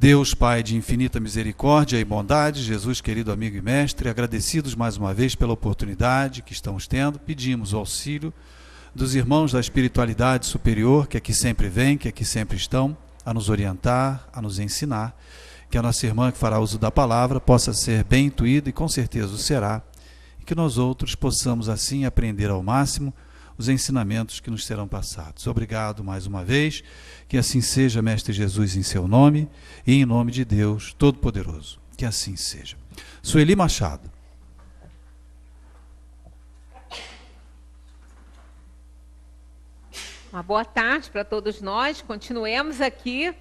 Deus Pai de infinita misericórdia e bondade, Jesus querido amigo e mestre, agradecidos mais uma vez pela oportunidade que estamos tendo, pedimos o auxílio dos irmãos da espiritualidade superior, que aqui sempre vêm, que aqui sempre estão, a nos orientar, a nos ensinar, que a nossa irmã que fará uso da palavra possa ser bem intuída, e com certeza o será, e que nós outros possamos assim aprender ao máximo os ensinamentos que nos serão passados. Obrigado mais uma vez, que assim seja, Mestre Jesus, em seu nome e em nome de Deus Todo-Poderoso. Que assim seja. Sueli Machado. Uma boa tarde para todos nós. Continuemos aqui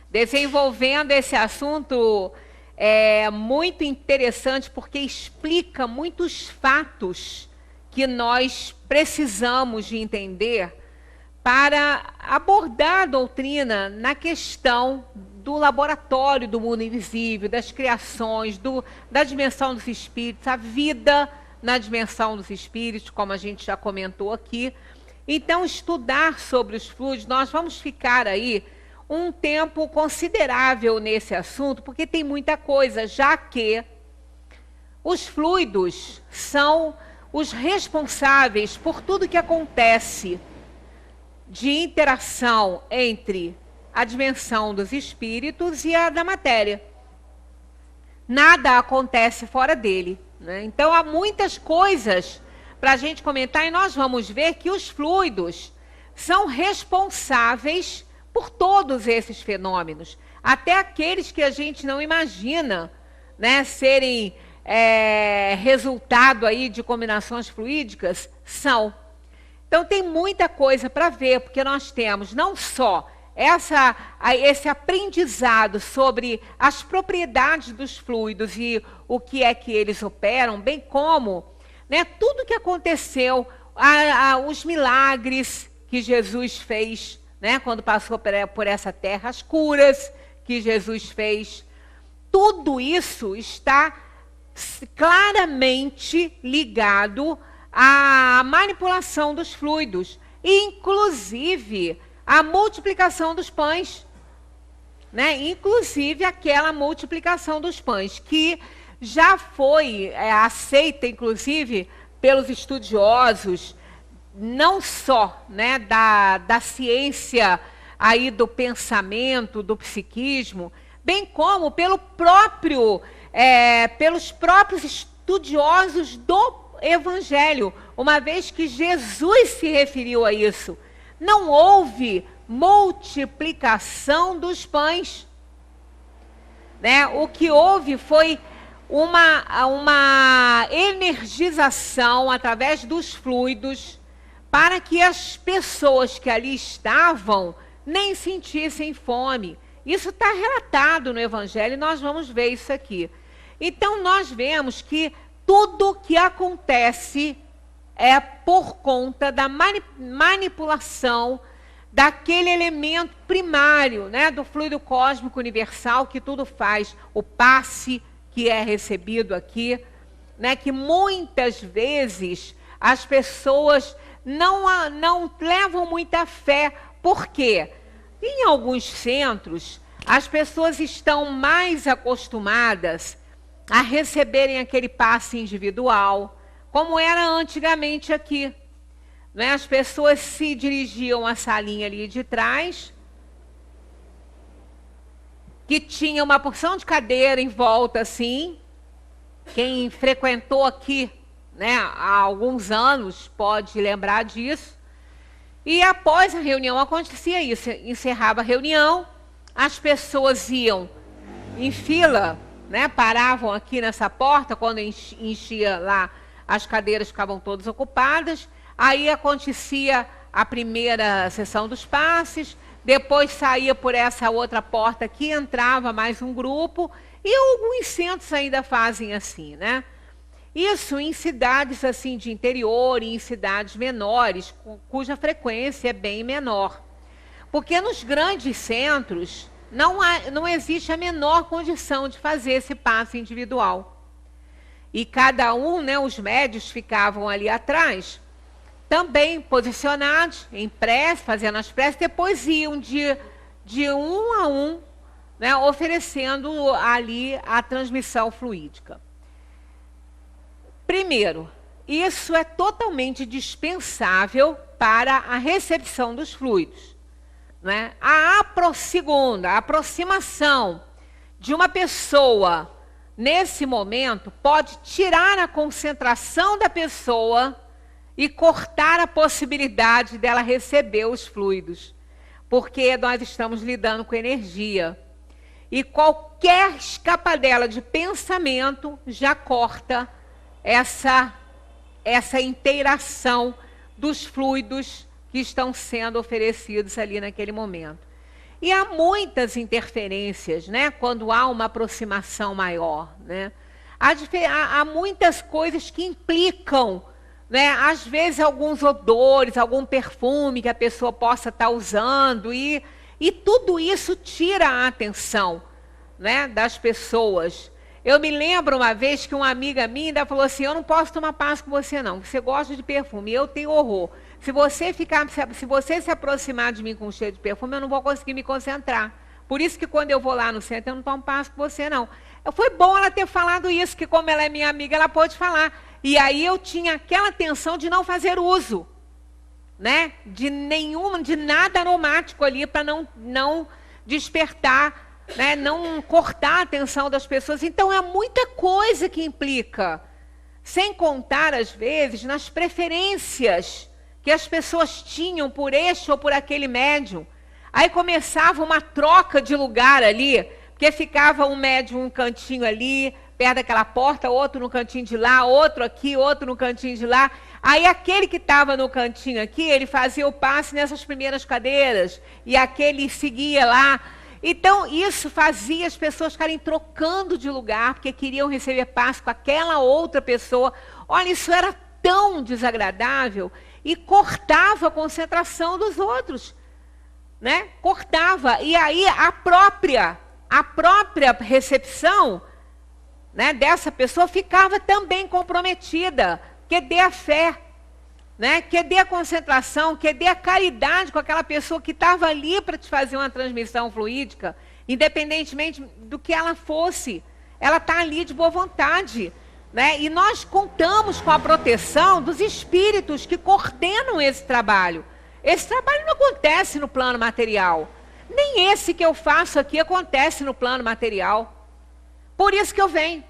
desenvolvendo esse assunto muito interessante, porque explica muitos fatos que nós precisamos de entender para abordar a doutrina na questão do laboratório do mundo invisível, das criações, da dimensão dos espíritos, a vida na dimensão dos espíritos, como a gente já comentou aqui. Então, estudar sobre os fluidos, nós vamos ficar aí um tempo considerável nesse assunto, porque tem muita coisa, já que os fluidos são os responsáveis por tudo que acontece de interação entre a dimensão dos espíritos e a da matéria. Nada acontece fora dele, né? Então há muitas coisas para a gente comentar, e nós vamos ver que os fluidos são responsáveis por todos esses fenômenos, até aqueles que a gente não imagina, né, serem resultado aí de combinações fluídicas, são. Então tem muita coisa para ver, porque nós temos não só esse aprendizado sobre as propriedades dos fluidos e o que é que eles operam, bem como, né, tudo que aconteceu, os milagres que Jesus fez, né, quando passou por essa terra, as curas que Jesus fez, tudo isso está claramente ligado à manipulação dos fluidos, inclusive a multiplicação dos pães, né? Inclusive aquela multiplicação dos pães, que já foi aceita, inclusive, pelos estudiosos, não só, né, da ciência aí do pensamento, do psiquismo, bem como pelos próprios estudiosos do Evangelho, uma vez que Jesus se referiu a isso. Não houve multiplicação dos pães, né? O que houve foi uma energização através dos fluidos para que as pessoas que ali estavam nem sentissem fome. Isso está relatado no Evangelho e nós vamos ver isso aqui. Então nós vemos que tudo que acontece é por conta da manipulação daquele elemento primário, né, do fluido cósmico universal, que tudo faz, o passe que é recebido aqui, né, que muitas vezes as pessoas não levam muita fé. Por quê? Em alguns centros, as pessoas estão mais acostumadas a receberem aquele passe individual, como era antigamente aqui, né? As pessoas se dirigiam à salinha ali de trás, que tinha uma porção de cadeira em volta, assim. Quem frequentou aqui, né, há alguns anos pode lembrar disso. E após a reunião acontecia isso, encerrava a reunião, as pessoas iam em fila, né, paravam aqui nessa porta, quando enchia lá, as cadeiras ficavam todas ocupadas, aí acontecia a primeira sessão dos passes, depois saía por essa outra porta aqui, entrava mais um grupo, e alguns centros ainda fazem assim, né? Isso em cidades assim de interior e em cidades menores, cuja frequência é bem menor. Porque nos grandes centros não existe a menor condição de fazer esse passe individual. E cada um, né, os médios ficavam ali atrás, também posicionados em prece, fazendo as preces, depois iam de um a um, né, oferecendo ali a transmissão fluídica. Primeiro, isso é totalmente dispensável para a recepção dos fluidos, né? Segunda, a aproximação de uma pessoa nesse momento pode tirar a concentração da pessoa e cortar a possibilidade dela receber os fluidos, porque nós estamos lidando com energia. E qualquer escapadela de pensamento já corta essa inteiração dos fluidos que estão sendo oferecidos ali naquele momento. E há muitas interferências, né, quando há uma aproximação maior, né? Há muitas coisas que implicam, né, às vezes alguns odores, algum perfume que a pessoa possa estar usando, e tudo isso tira a atenção, né, das pessoas. Eu me lembro uma vez que uma amiga minha ainda falou assim: eu não posso tomar passe com você não, você gosta de perfume, eu tenho horror. Se você se aproximar de mim com um cheiro de perfume, eu não vou conseguir me concentrar. Por isso que quando eu vou lá no centro, eu não tomo passe com você não. Foi bom ela ter falado isso, que como ela é minha amiga, ela pode falar. E aí eu tinha aquela tensão de não fazer uso, né, de nada aromático ali, para não despertar, né, não cortar a atenção das pessoas. Então é muita coisa que implica, sem contar às vezes nas preferências que as pessoas tinham por este ou por aquele médium. Aí começava uma troca de lugar ali, porque ficava um médium um cantinho ali, perto daquela porta, outro no cantinho de lá, outro aqui, outro no cantinho de lá. Aí aquele que estava no cantinho aqui, ele fazia o passe nessas primeiras cadeiras, e aquele seguia lá. Então isso fazia as pessoas ficarem trocando de lugar, porque queriam receber passe com aquela outra pessoa. Olha, isso era tão desagradável e cortava a concentração dos outros, né? Cortava. E aí a própria recepção, né, dessa pessoa ficava também comprometida. Que dê a fé, né, que dê a concentração, que dê a caridade com aquela pessoa que estava ali para te fazer uma transmissão fluídica, independentemente do que ela fosse. Ela está ali de boa vontade, né? E nós contamos com a proteção dos espíritos que coordenam esse trabalho. Esse trabalho não acontece no plano material. Nem esse que eu faço aqui acontece no plano material. Por isso que eu venho.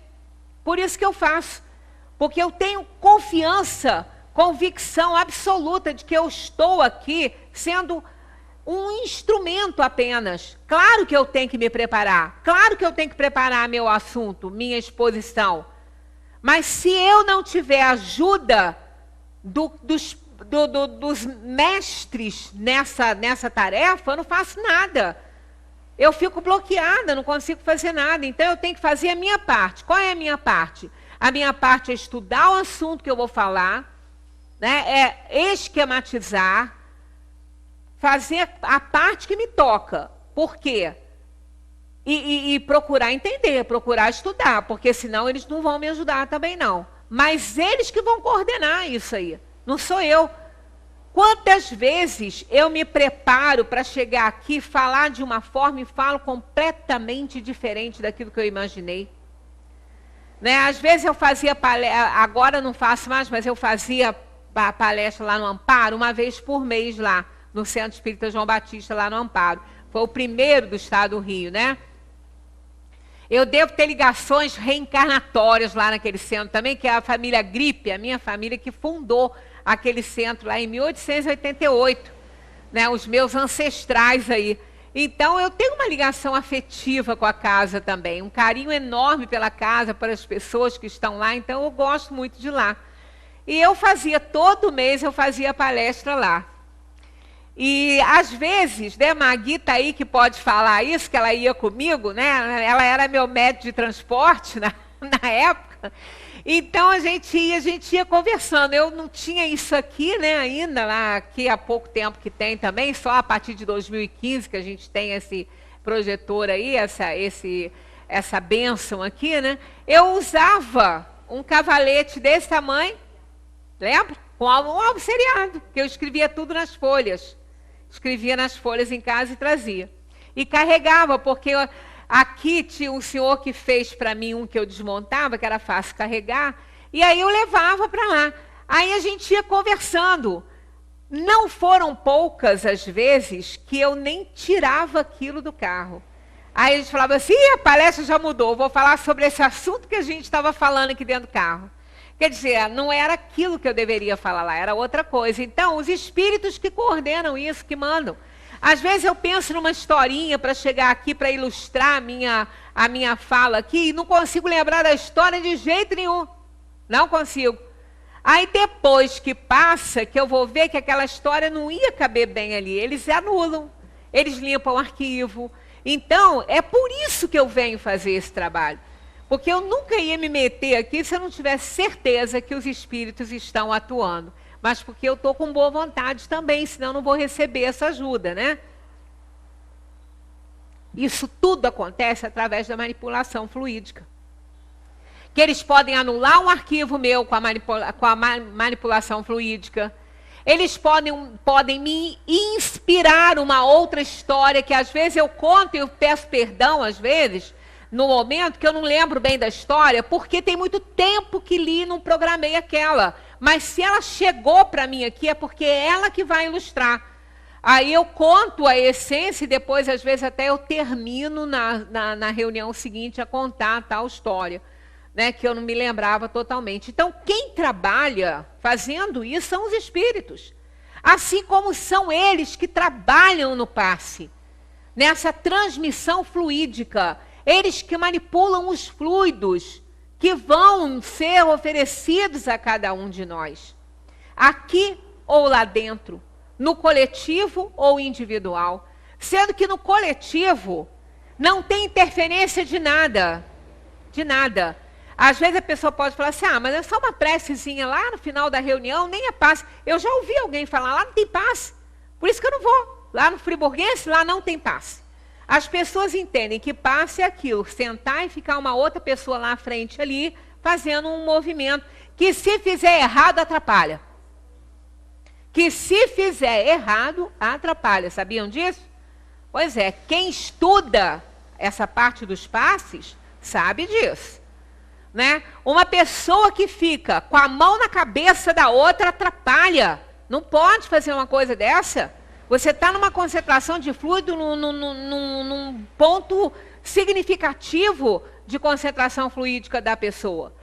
Por isso que eu faço. Porque eu tenho confiança, convicção absoluta de que eu estou aqui sendo um instrumento apenas. Claro que eu tenho que me preparar. Claro que eu tenho que preparar meu assunto, minha exposição. Mas se eu não tiver ajuda dos mestres nessa tarefa, eu não faço nada. Eu fico bloqueada, não consigo fazer nada. Então eu tenho que fazer a minha parte. Qual é a minha parte? A minha parte é estudar o assunto que eu vou falar, né? É esquematizar, fazer a parte que me toca. Por quê? E procurar entender, procurar estudar, porque senão eles não vão me ajudar também não. Mas eles que vão coordenar isso aí, não sou eu. Quantas vezes eu me preparo para chegar aqui, falar de uma forma e falo completamente diferente daquilo que eu imaginei? Né? Às vezes eu fazia palestra, agora não faço mais, mas eu fazia palestra lá no Amparo, uma vez por mês lá, no Centro Espírita João Batista, lá no Amparo. Foi o primeiro do estado do Rio, né? Eu devo ter ligações reencarnatórias lá naquele centro também, que é a família Gripe, a minha família que fundou aquele centro lá em 1888, né? Os meus ancestrais aí. Então eu tenho uma ligação afetiva com a casa também, um carinho enorme pela casa, pelas pessoas que estão lá, então eu gosto muito de lá. E eu fazia, todo mês eu fazia palestra lá. E às vezes, né, Magui tá aí que pode falar isso, que ela ia comigo, né? Ela era meu médico de transporte na época. Então a gente ia conversando. Eu não tinha isso aqui, né, ainda, lá, aqui há pouco tempo que tem também, só a partir de 2015 que a gente tem esse projetor aí, essa bênção aqui, né? Eu usava um cavalete desse tamanho, lembra? Com um álbum seriado, que eu escrevia tudo nas folhas. Escrevia nas folhas em casa e trazia. E carregava, porque Aqui tinha um senhor que fez para mim um que eu desmontava, que era fácil carregar, e aí eu levava para lá. Aí a gente ia conversando. Não foram poucas as vezes que eu nem tirava aquilo do carro. Aí eles falavam assim, a palestra já mudou, vou falar sobre esse assunto que a gente estava falando aqui dentro do carro. Quer dizer, não era aquilo que eu deveria falar lá, era outra coisa. Então, os espíritos que coordenam isso, que mandam. Às vezes eu penso numa historinha para chegar aqui, para ilustrar a minha fala aqui, e não consigo lembrar da história de jeito nenhum. Não consigo. Aí depois que passa, que eu vou ver que aquela história não ia caber bem ali, eles anulam, eles limpam o arquivo. Então, é por isso que eu venho fazer esse trabalho. Porque eu nunca ia me meter aqui se eu não tivesse certeza que os espíritos estão atuando. Mas porque eu estou com boa vontade também, senão eu não vou receber essa ajuda, né? Isso tudo acontece através da manipulação fluídica. Que eles podem anular um arquivo meu com a manipulação fluídica. Eles podem me inspirar uma outra história que às vezes eu conto e eu peço perdão, às vezes, no momento que eu não lembro bem da história, porque tem muito tempo que li e não programei aquela. Mas se ela chegou para mim aqui, é porque é ela que vai ilustrar. Aí eu conto a essência e depois, às vezes, até eu termino na reunião seguinte a contar a tal história, né, que eu não me lembrava totalmente. Então, quem trabalha fazendo isso são os espíritos. Assim como são eles que trabalham no passe, nessa transmissão fluídica. Eles que manipulam os fluidos que vão ser oferecidos a cada um de nós. Aqui ou lá dentro, no coletivo ou individual. Sendo que no coletivo não tem interferência de nada. De nada. Às vezes a pessoa pode falar assim, mas é só uma precezinha lá no final da reunião, nem é passe. Eu já ouvi alguém falar, lá não tem passe. Por isso que eu não vou. Lá no Friburguense, lá não tem passe. As pessoas entendem que passe é aquilo, sentar e ficar uma outra pessoa lá à frente ali, fazendo um movimento, que se fizer errado, atrapalha. Que se fizer errado, atrapalha. Sabiam disso? Pois é, quem estuda essa parte dos passes, sabe disso. Né? Uma pessoa que fica com a mão na cabeça da outra, atrapalha. Não pode fazer uma coisa dessa. Você está numa concentração de fluido num ponto significativo de concentração fluídica da pessoa.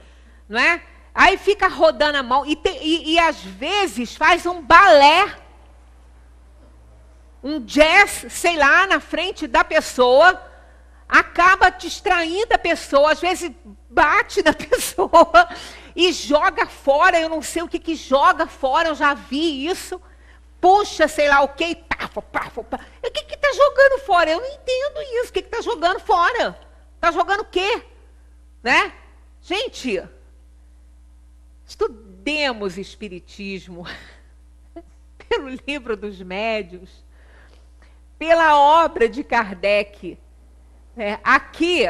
Não é? Aí fica rodando a mão e às vezes faz um balé, um jazz, sei lá, na frente da pessoa, acaba distraindo a pessoa, às vezes bate na pessoa e joga fora, eu não sei o que joga fora, eu já vi isso. Puxa, sei lá o que, pafo. O que está jogando fora? Eu não entendo isso. O que está jogando fora? Está jogando o quê? Né? Gente, estudemos Espiritismo pelo livro dos médiuns, pela obra de Kardec. Aqui,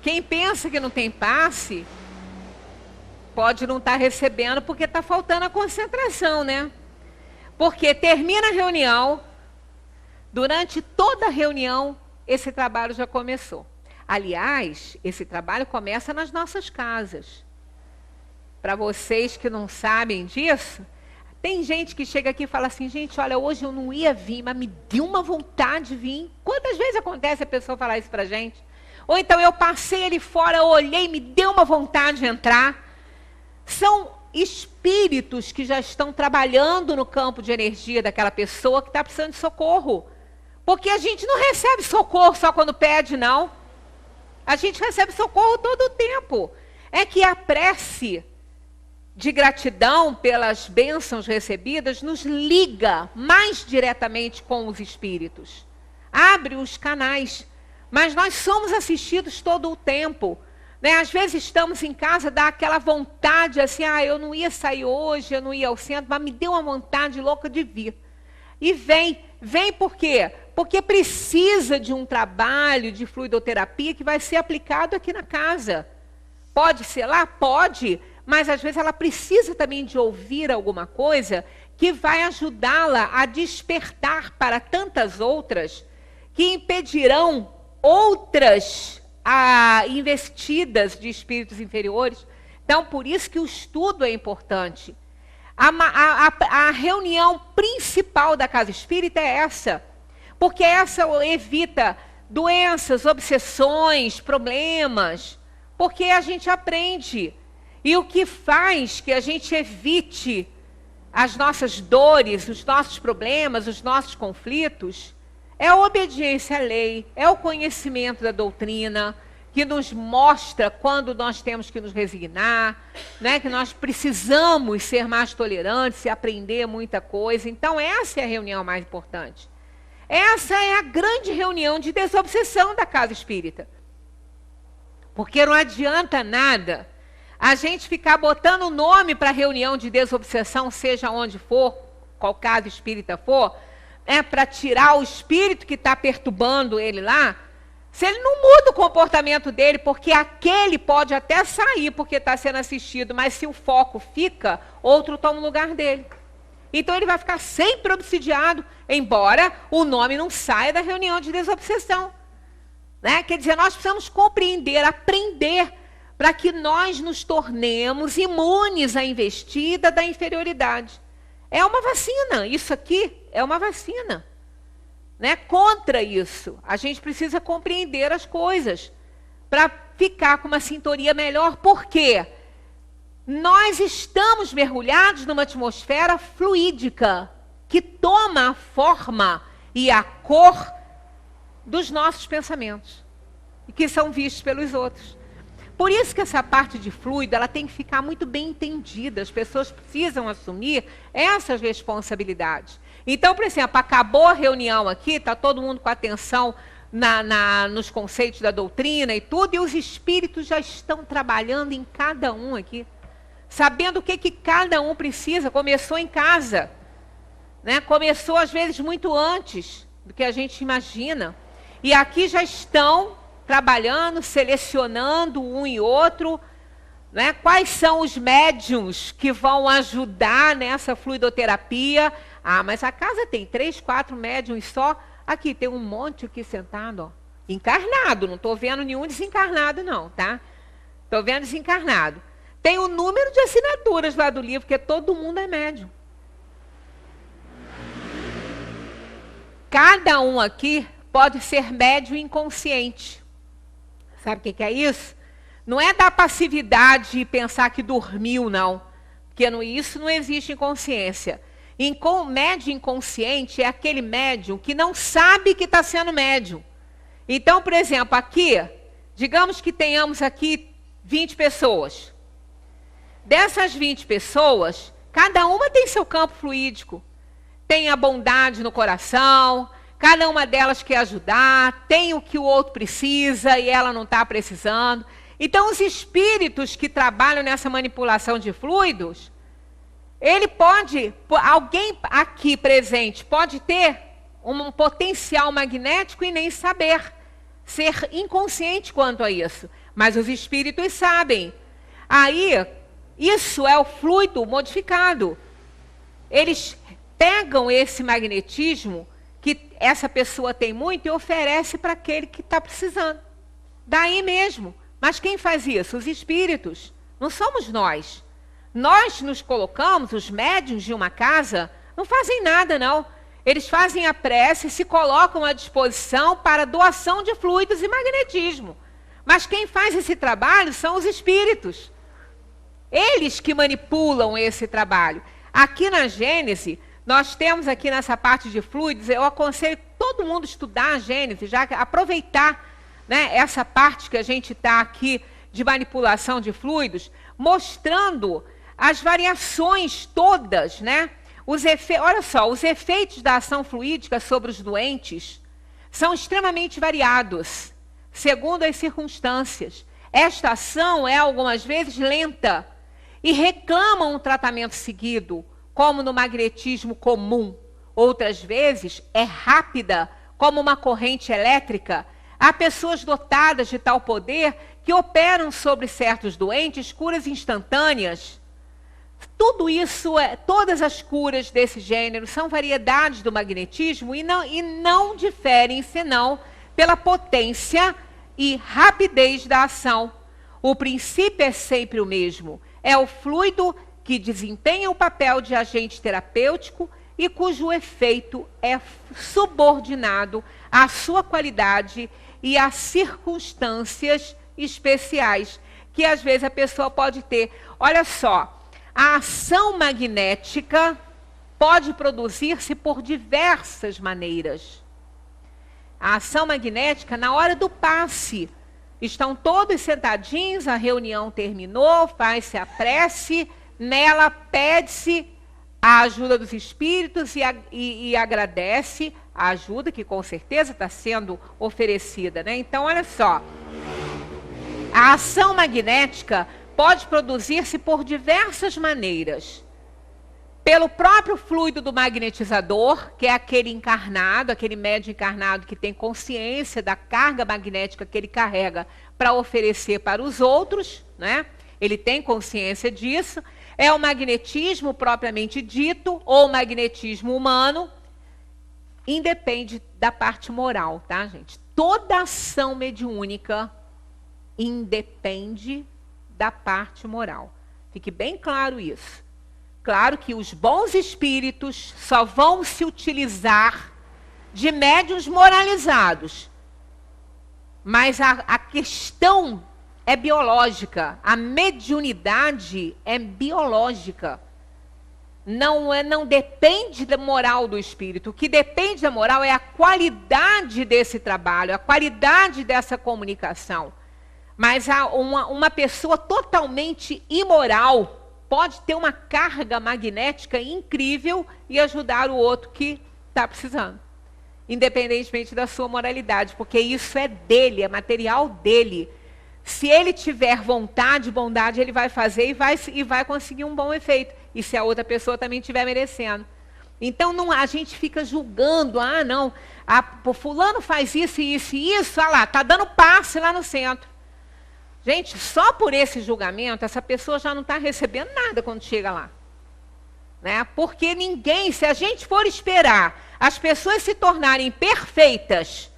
quem pensa que não tem passe, pode não estar recebendo porque está faltando a concentração, né? Porque termina a reunião, durante toda a reunião, esse trabalho já começou. Aliás, esse trabalho começa nas nossas casas. Para vocês que não sabem disso, tem gente que chega aqui e fala assim, gente, olha, hoje eu não ia vir, mas me deu uma vontade de vir. Quantas vezes acontece a pessoa falar isso para a gente? Ou então eu passei ali fora, olhei, me deu uma vontade de entrar. São espíritos que já estão trabalhando no campo de energia daquela pessoa que está precisando de socorro. Porque a gente não recebe socorro só quando pede, não. A gente recebe socorro todo o tempo. É que a prece de gratidão pelas bênçãos recebidas nos liga mais diretamente com os espíritos. Abre os canais. Mas nós somos assistidos todo o tempo. Né? Às vezes estamos em casa, dá aquela vontade assim, eu não ia sair hoje, eu não ia ao centro, mas me deu uma vontade louca de vir. E vem por quê? Porque precisa de um trabalho de fluidoterapia que vai ser aplicado aqui na casa. Pode ser lá? Pode, mas às vezes ela precisa também de ouvir alguma coisa que vai ajudá-la a despertar para tantas outras que impedirão outras investidas de espíritos inferiores. Então, por isso que o estudo é importante. A reunião principal da casa espírita é essa, porque essa evita doenças, obsessões, problemas, porque a gente aprende. E o que faz que a gente evite as nossas dores, os nossos problemas, os nossos conflitos, é a obediência à lei, é o conhecimento da doutrina, que nos mostra quando nós temos que nos resignar, né? Que nós precisamos ser mais tolerantes e aprender muita coisa. Então, essa é a reunião mais importante. Essa é a grande reunião de desobsessão da casa espírita. Porque não adianta nada a gente ficar botando nome para a reunião de desobsessão, seja onde for, qual casa espírita for, para tirar o espírito que está perturbando ele lá. Se ele não muda o comportamento dele, porque aquele pode até sair porque está sendo assistido, mas se o foco fica, outro toma o lugar dele. Então ele vai ficar sempre obsidiado, embora o nome não saia da reunião de desobsessão. Né? Quer dizer, nós precisamos compreender, aprender, para que nós nos tornemos imunes à investida da inferioridade. É uma vacina, isso aqui é uma vacina. Né? Contra isso, a gente precisa compreender as coisas para ficar com uma sintonia melhor. Por quê? Nós estamos mergulhados numa atmosfera fluídica que toma a forma e a cor dos nossos pensamentos e que são vistos pelos outros. Por isso que essa parte de fluido ela tem que ficar muito bem entendida. As pessoas precisam assumir essas responsabilidades. Então, por exemplo, acabou a reunião aqui, está todo mundo com atenção nos conceitos da doutrina e tudo, e os espíritos já estão trabalhando em cada um aqui, sabendo o que cada um precisa. Começou em casa, né? Começou às vezes muito antes do que a gente imagina, e aqui já estão trabalhando, selecionando um e outro, né? Quais são os médiuns que vão ajudar nessa fluidoterapia. Ah, mas a casa tem 3, 4 médiuns só. Aqui tem um monte aqui sentado, ó. Encarnado, não estou vendo nenhum desencarnado não, tá? Estou vendo desencarnado. Tem o número de assinaturas lá do livro, porque todo mundo é médium. Cada um aqui pode ser médium inconsciente. Sabe o que é isso? Não é da passividade e pensar que dormiu, não. Porque isso não existe em consciência. Médium inconsciente é aquele médium que não sabe que está sendo médium. Então, por exemplo, aqui, digamos que tenhamos aqui 20 pessoas. Dessas 20 pessoas, cada uma tem seu campo fluídico. Tem a bondade no coração, cada uma delas quer ajudar, tem o que o outro precisa e ela não está precisando. Então, os espíritos que trabalham nessa manipulação de fluidos, alguém aqui presente pode ter um potencial magnético e nem saber, ser inconsciente quanto a isso. Mas os espíritos sabem. Aí, isso é o fluido modificado. Eles pegam esse magnetismo que essa pessoa tem muito e oferece para aquele que está precisando. Daí mesmo. Mas quem faz isso? Os espíritos. Não somos nós. Nós nos colocamos, os médiuns de uma casa, não fazem nada, não. Eles fazem a prece, se colocam à disposição para doação de fluidos e magnetismo. Mas quem faz esse trabalho são os espíritos. Eles que manipulam esse trabalho. Aqui na Gênese, nós temos aqui nessa parte de fluidos, eu aconselho todo mundo estudar a Gênese, já que aproveitar, né, essa parte que a gente está aqui de manipulação de fluidos, mostrando as variações todas, né? Olha só, os efeitos da ação fluídica sobre os doentes são extremamente variados, segundo as circunstâncias. Esta ação é algumas vezes lenta e reclama um tratamento seguido, como no magnetismo comum. Outras vezes é rápida, como uma corrente elétrica. Há pessoas dotadas de tal poder que operam sobre certos doentes curas instantâneas. Tudo isso, todas as curas desse gênero são variedades do magnetismo e não diferem senão pela potência e rapidez da ação. O princípio é sempre o mesmo. É o fluido que desempenha o papel de agente terapêutico e cujo efeito é subordinado à sua qualidade e a circunstâncias especiais que às vezes a pessoa pode ter. Olha só, a ação magnética pode produzir-se por diversas maneiras. A ação magnética, na hora do passe, estão todos sentadinhos, a reunião terminou, faz-se a prece, nela pede-se a ajuda dos espíritos e agradece a ajuda que com certeza está sendo oferecida, né? Então, olha só, a ação magnética pode produzir-se por diversas maneiras. Pelo próprio fluido do magnetizador, que é aquele encarnado, aquele médium encarnado que tem consciência da carga magnética que ele carrega para oferecer para os outros, né? Ele tem consciência disso. É o magnetismo propriamente dito, ou o magnetismo humano, independe da parte moral, tá, gente? Toda ação mediúnica independe da parte moral. Fique bem claro isso. Claro que os bons espíritos só vão se utilizar de médiuns moralizados. Mas a questão é biológica. A mediunidade é biológica. Não depende da moral do espírito. O que depende da moral é a qualidade desse trabalho, a qualidade dessa comunicação. Mas uma pessoa totalmente imoral pode ter uma carga magnética incrível e ajudar o outro que está precisando. Independentemente da sua moralidade, porque isso é dele, é material dele. Se ele tiver vontade, bondade, ele vai fazer e vai conseguir um bom efeito. E se a outra pessoa também estiver merecendo. Então a gente fica julgando, não, fulano faz isso, isso e isso, olha lá, está dando passe lá no centro. Gente, só por esse julgamento, essa pessoa já não está recebendo nada quando chega lá. Né? Porque ninguém, se a gente for esperar as pessoas se tornarem perfeitas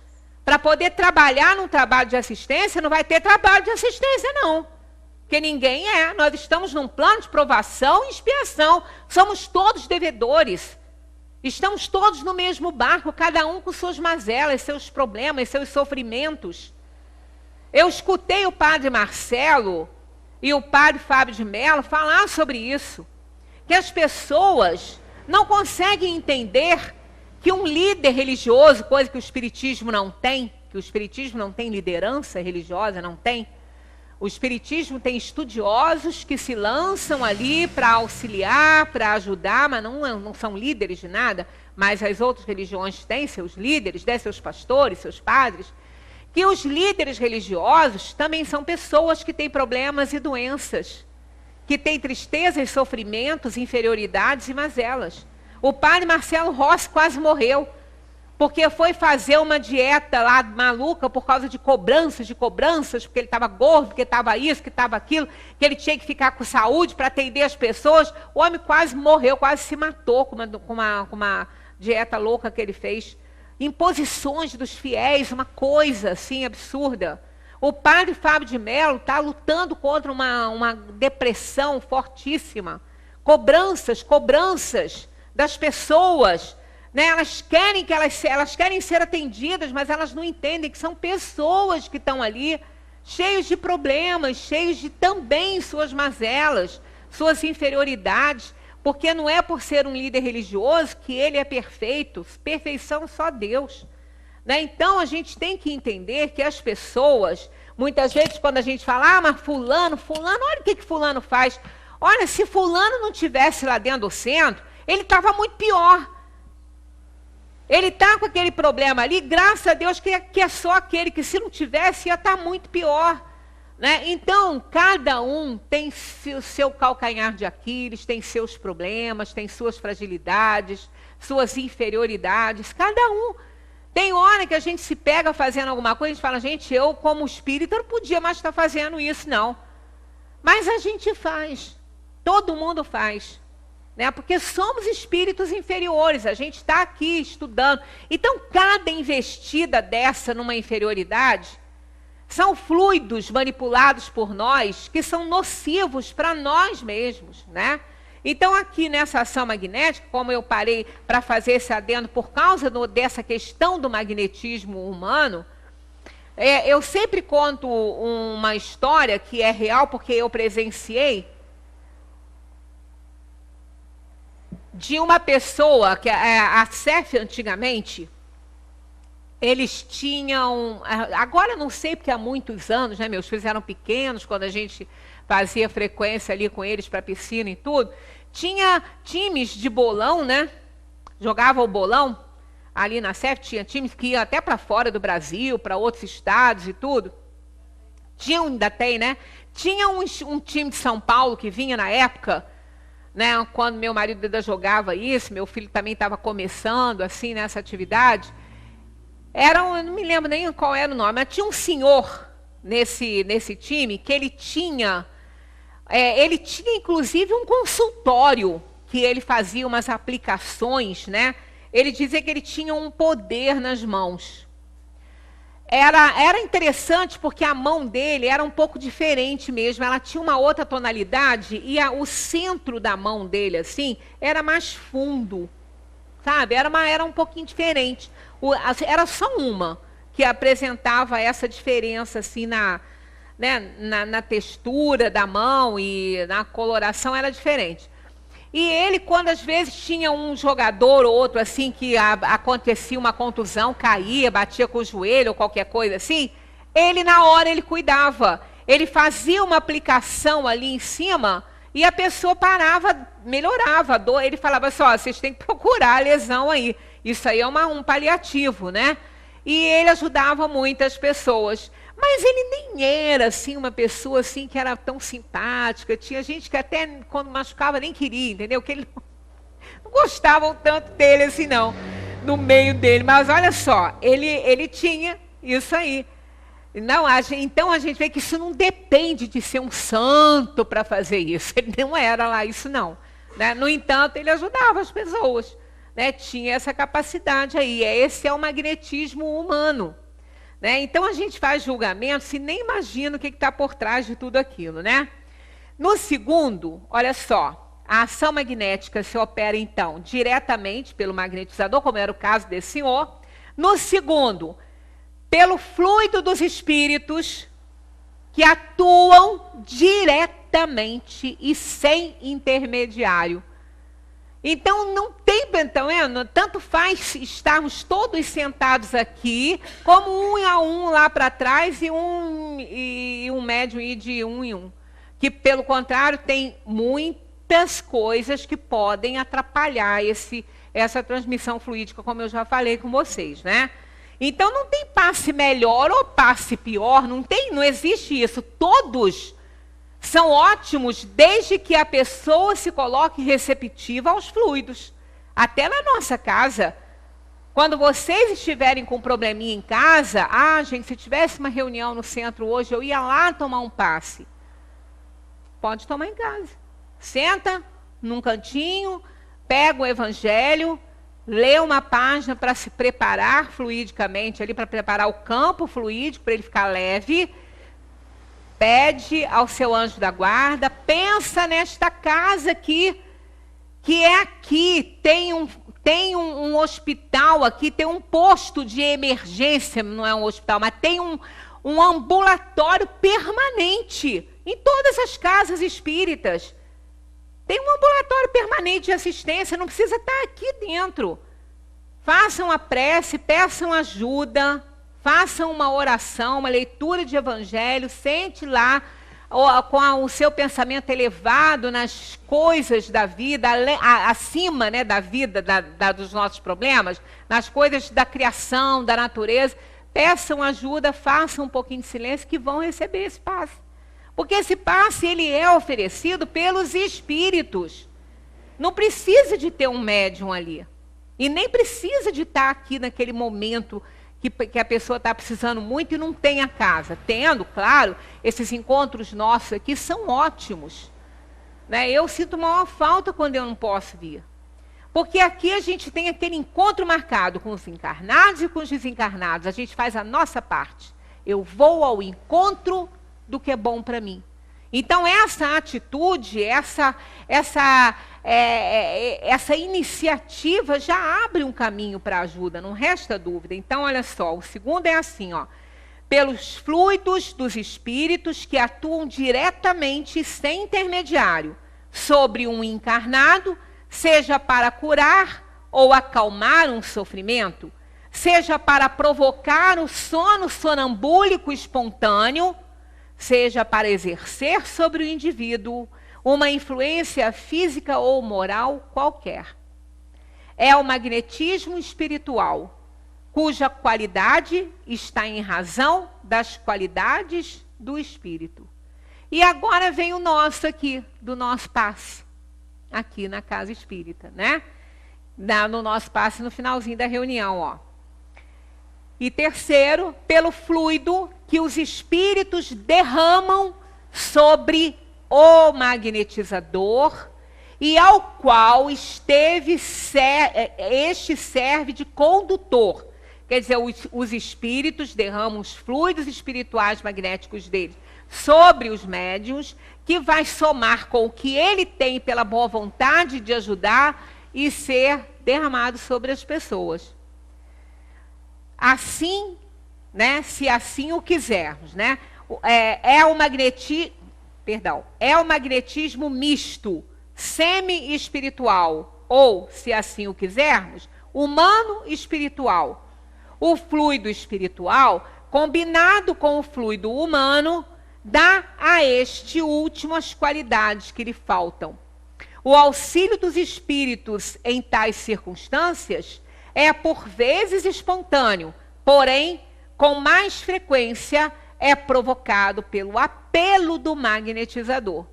para poder trabalhar num trabalho de assistência, não vai ter trabalho de assistência, não. Porque ninguém é. Nós estamos num plano de provação e expiação. Somos todos devedores. Estamos todos no mesmo barco, cada um com suas mazelas, seus problemas, seus sofrimentos. Eu escutei o padre Marcelo e o padre Fábio de Mello falar sobre isso. Que as pessoas não conseguem entender que um líder religioso, coisa que o espiritismo não tem, que o espiritismo não tem liderança religiosa, não tem. O espiritismo tem estudiosos que se lançam ali para auxiliar, para ajudar, mas não são líderes de nada. Mas as outras religiões têm seus líderes, seus pastores, seus padres. Que os líderes religiosos também são pessoas que têm problemas e doenças, que têm tristezas, sofrimentos, inferioridades e mazelas. O padre Marcelo Rossi quase morreu, porque foi fazer uma dieta lá maluca por causa de cobranças, porque ele estava gordo, porque estava isso, que estava aquilo, que ele tinha que ficar com saúde para atender as pessoas. O homem quase morreu, quase se matou com uma dieta louca que ele fez. Imposições dos fiéis, uma coisa assim absurda. O padre Fábio de Mello está lutando contra uma depressão fortíssima. Cobranças das pessoas. Né? Elas querem ser atendidas, mas elas não entendem que são pessoas que estão ali, cheios de problemas, cheios de também suas mazelas, suas inferioridades. Porque não é por ser um líder religioso que ele é perfeito. Perfeição só Deus. Né? Então, a gente tem que entender que as pessoas, muitas vezes, quando a gente fala, mas fulano, olha o que fulano faz. Olha, se fulano não estivesse lá dentro do centro, ele estava muito pior. Ele está com aquele problema ali, graças a Deus que é só aquele que, se não tivesse, ia estar muito pior. Né? Então, cada um tem o seu calcanhar de Aquiles, tem seus problemas, tem suas fragilidades, suas inferioridades, cada um. Tem hora que a gente se pega fazendo alguma coisa, a gente fala, gente, eu como espírita não podia mais estar fazendo isso, não. Mas a gente faz, todo mundo faz. né? Porque somos espíritos inferiores, a gente está aqui estudando. Então, cada investida dessa numa inferioridade são fluidos manipulados por nós que são nocivos para nós mesmos, né? Então, aqui nessa ação magnética, como eu parei para fazer esse adendo por causa dessa questão do magnetismo humano, eu sempre conto uma história que é real, porque eu presenciei, de uma pessoa, que a CEF antigamente, eles tinham, agora eu não sei porque há muitos anos, né, meus filhos eram pequenos, quando a gente fazia frequência ali com eles para piscina e tudo, tinha times de bolão, né, jogava o bolão, ali na CEF tinha times que iam até para fora do Brasil, para outros estados e tudo, ainda tem, né, tinha um time de São Paulo que vinha na época, né, quando meu marido ainda jogava isso, meu filho também estava começando assim nessa atividade, eu não me lembro nem qual era o nome, mas tinha um senhor nesse time que ele tinha inclusive um consultório que ele fazia umas aplicações, né? Ele dizia que ele tinha um poder nas mãos. Era interessante porque a mão dele era um pouco diferente mesmo, ela tinha uma outra tonalidade e o centro da mão dele, assim, era mais fundo, sabe? Era um pouquinho diferente. Era só uma que apresentava essa diferença, assim, na textura da mão e na coloração era diferente. E ele, quando às vezes tinha um jogador ou outro assim, que acontecia uma contusão, caía, batia com o joelho ou qualquer coisa assim, ele na hora ele cuidava. Ele fazia uma aplicação ali em cima e a pessoa parava, melhorava a dor. Ele falava assim, ó, vocês têm que procurar a lesão aí. Isso aí é um paliativo, né? E ele ajudava muitas pessoas. Mas ele nem era assim uma pessoa assim que era tão simpática. Tinha gente que até quando machucava nem queria, entendeu? Que ele não gostavam tanto dele assim não, no meio dele. Mas olha só, ele tinha isso aí. Não, então a gente vê que isso não depende de ser um santo para fazer isso. Ele não era lá isso não, né? No entanto, ele ajudava as pessoas, né? Tinha essa capacidade aí. Esse é o magnetismo humano. Né? Então, a gente faz julgamento se nem imagina o que está por trás de tudo aquilo. Né? No segundo, olha só, a ação magnética se opera, então, diretamente pelo magnetizador, como era o caso desse senhor. No segundo, pelo fluido dos espíritos que atuam diretamente e sem intermediário. Então, não tem, tanto faz estarmos todos sentados aqui, como um a um lá para trás e um médium ir de um em um. Que, pelo contrário, tem muitas coisas que podem atrapalhar essa transmissão fluídica, como eu já falei com vocês, né? Então, não tem passe melhor ou passe pior, não existe isso. Todos são ótimos desde que a pessoa se coloque receptiva aos fluidos. Até na nossa casa, quando vocês estiverem com um probleminha em casa, gente, se tivesse uma reunião no centro hoje, eu ia lá tomar um passe. Pode tomar em casa. Senta num cantinho, pega o evangelho, lê uma página para se preparar fluidicamente, ali para preparar o campo fluídico, para ele ficar leve. Pede ao seu anjo da guarda, pensa nesta casa aqui, que é aqui, tem um hospital aqui, tem um posto de emergência, não é um hospital, mas tem um ambulatório permanente em todas as casas espíritas. Tem um ambulatório permanente de assistência, não precisa estar aqui dentro. Façam a prece, peçam ajuda, façam uma oração, uma leitura de evangelho, sente lá com o seu pensamento elevado nas coisas da vida, acima, né, da vida, dos nossos problemas, nas coisas da criação, da natureza. Peçam ajuda, façam um pouquinho de silêncio que vão receber esse passe. Porque esse passe ele é oferecido pelos espíritos. Não precisa de ter um médium ali. E nem precisa de estar aqui naquele momento que a pessoa está precisando muito e não tem a casa. Tendo, claro, esses encontros nossos aqui são ótimos. né? Eu sinto maior falta quando eu não posso vir. Porque aqui a gente tem aquele encontro marcado com os encarnados e com os desencarnados. A gente faz a nossa parte. Eu vou ao encontro do que é bom para mim. Então, essa atitude, essa iniciativa já abre um caminho para a ajuda, não resta dúvida. Então, olha só, o segundo é assim, ó. Pelos fluidos dos espíritos que atuam diretamente, sem intermediário, sobre um encarnado, seja para curar ou acalmar um sofrimento, seja para provocar o sono sonambúlico espontâneo, seja para exercer sobre o indivíduo uma influência física ou moral qualquer. É o magnetismo espiritual, cuja qualidade está em razão das qualidades do espírito. E agora vem o nosso aqui, do nosso passe, aqui na Casa Espírita, né? No nosso passe no finalzinho da reunião, ó. E terceiro, pelo fluido que os espíritos derramam sobre o magnetizador e ao qual este serve de condutor. Quer dizer, os espíritos derramam os fluidos espirituais magnéticos deles sobre os médiuns, que vai somar com o que ele tem pela boa vontade de ajudar e ser derramado sobre as pessoas. Assim, né, se assim o quisermos, né, é o magnetismo misto, semi-espiritual, ou, se assim o quisermos, humano-espiritual. O fluido espiritual, combinado com o fluido humano, dá a este último as qualidades que lhe faltam. O auxílio dos espíritos em tais circunstâncias é por vezes espontâneo, porém, com mais frequência, é provocado pelo apelo do magnetizador.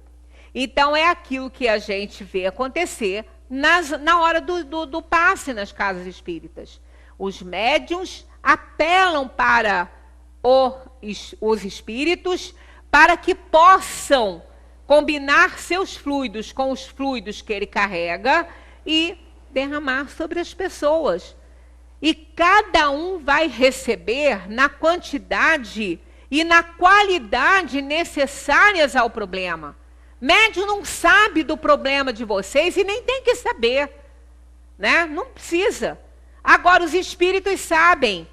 Então, é aquilo que a gente vê acontecer na hora do passe nas casas espíritas. Os médiuns apelam para os espíritos para que possam combinar seus fluidos com os fluidos que ele carrega e derramar sobre as pessoas. E cada um vai receber na quantidade e na qualidade necessárias ao problema. Médium não sabe do problema de vocês e nem tem que saber, né? Não precisa. Agora, os espíritos sabem.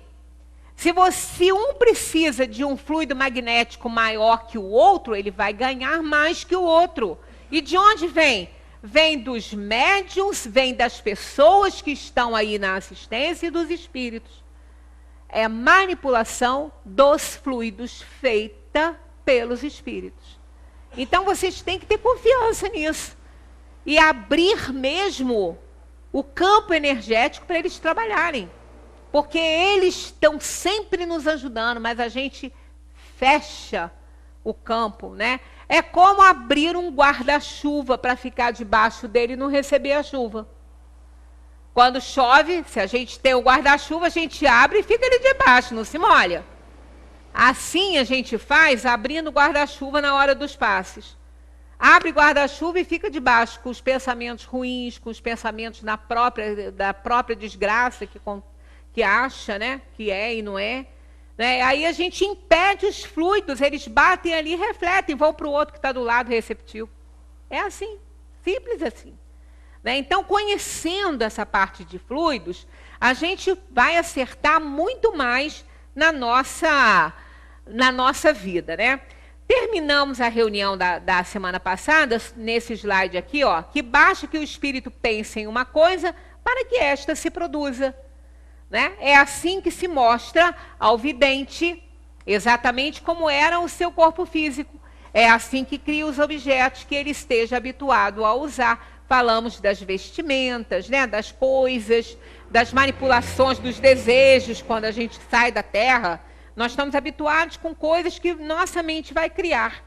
Se um precisa de um fluido magnético maior que o outro, ele vai ganhar mais que o outro. E de onde vem? Vem dos médiuns, vem das pessoas que estão aí na assistência e dos espíritos. É manipulação dos fluidos feita pelos espíritos. Então, vocês têm que ter confiança nisso. E abrir mesmo o campo energético para eles trabalharem. Porque eles estão sempre nos ajudando, mas a gente fecha o campo, né? É como abrir um guarda-chuva para ficar debaixo dele e não receber a chuva. Quando chove, se a gente tem o guarda-chuva, a gente abre e fica ali debaixo, não se molha. Assim a gente faz abrindo o guarda-chuva na hora dos passes. Abre guarda-chuva e fica debaixo, com os pensamentos ruins, com os pensamentos da própria desgraça que acha, né, que é e não é. Né? Aí a gente impede os fluidos, eles batem ali, refletem, vão para o outro que está do lado receptivo. É assim, simples assim. Né? Então, conhecendo essa parte de fluidos, a gente vai acertar muito mais na nossa vida. Né? Terminamos a reunião da semana passada, nesse slide aqui, ó, que basta que o espírito pense em uma coisa para que esta se produza. Né? É assim que se mostra ao vidente, exatamente como era o seu corpo físico. É assim que cria os objetos que ele esteja habituado a usar. Falamos das vestimentas, né? Das coisas, das manipulações dos desejos. Quando a gente sai da Terra, nós estamos habituados com coisas que nossa mente vai criar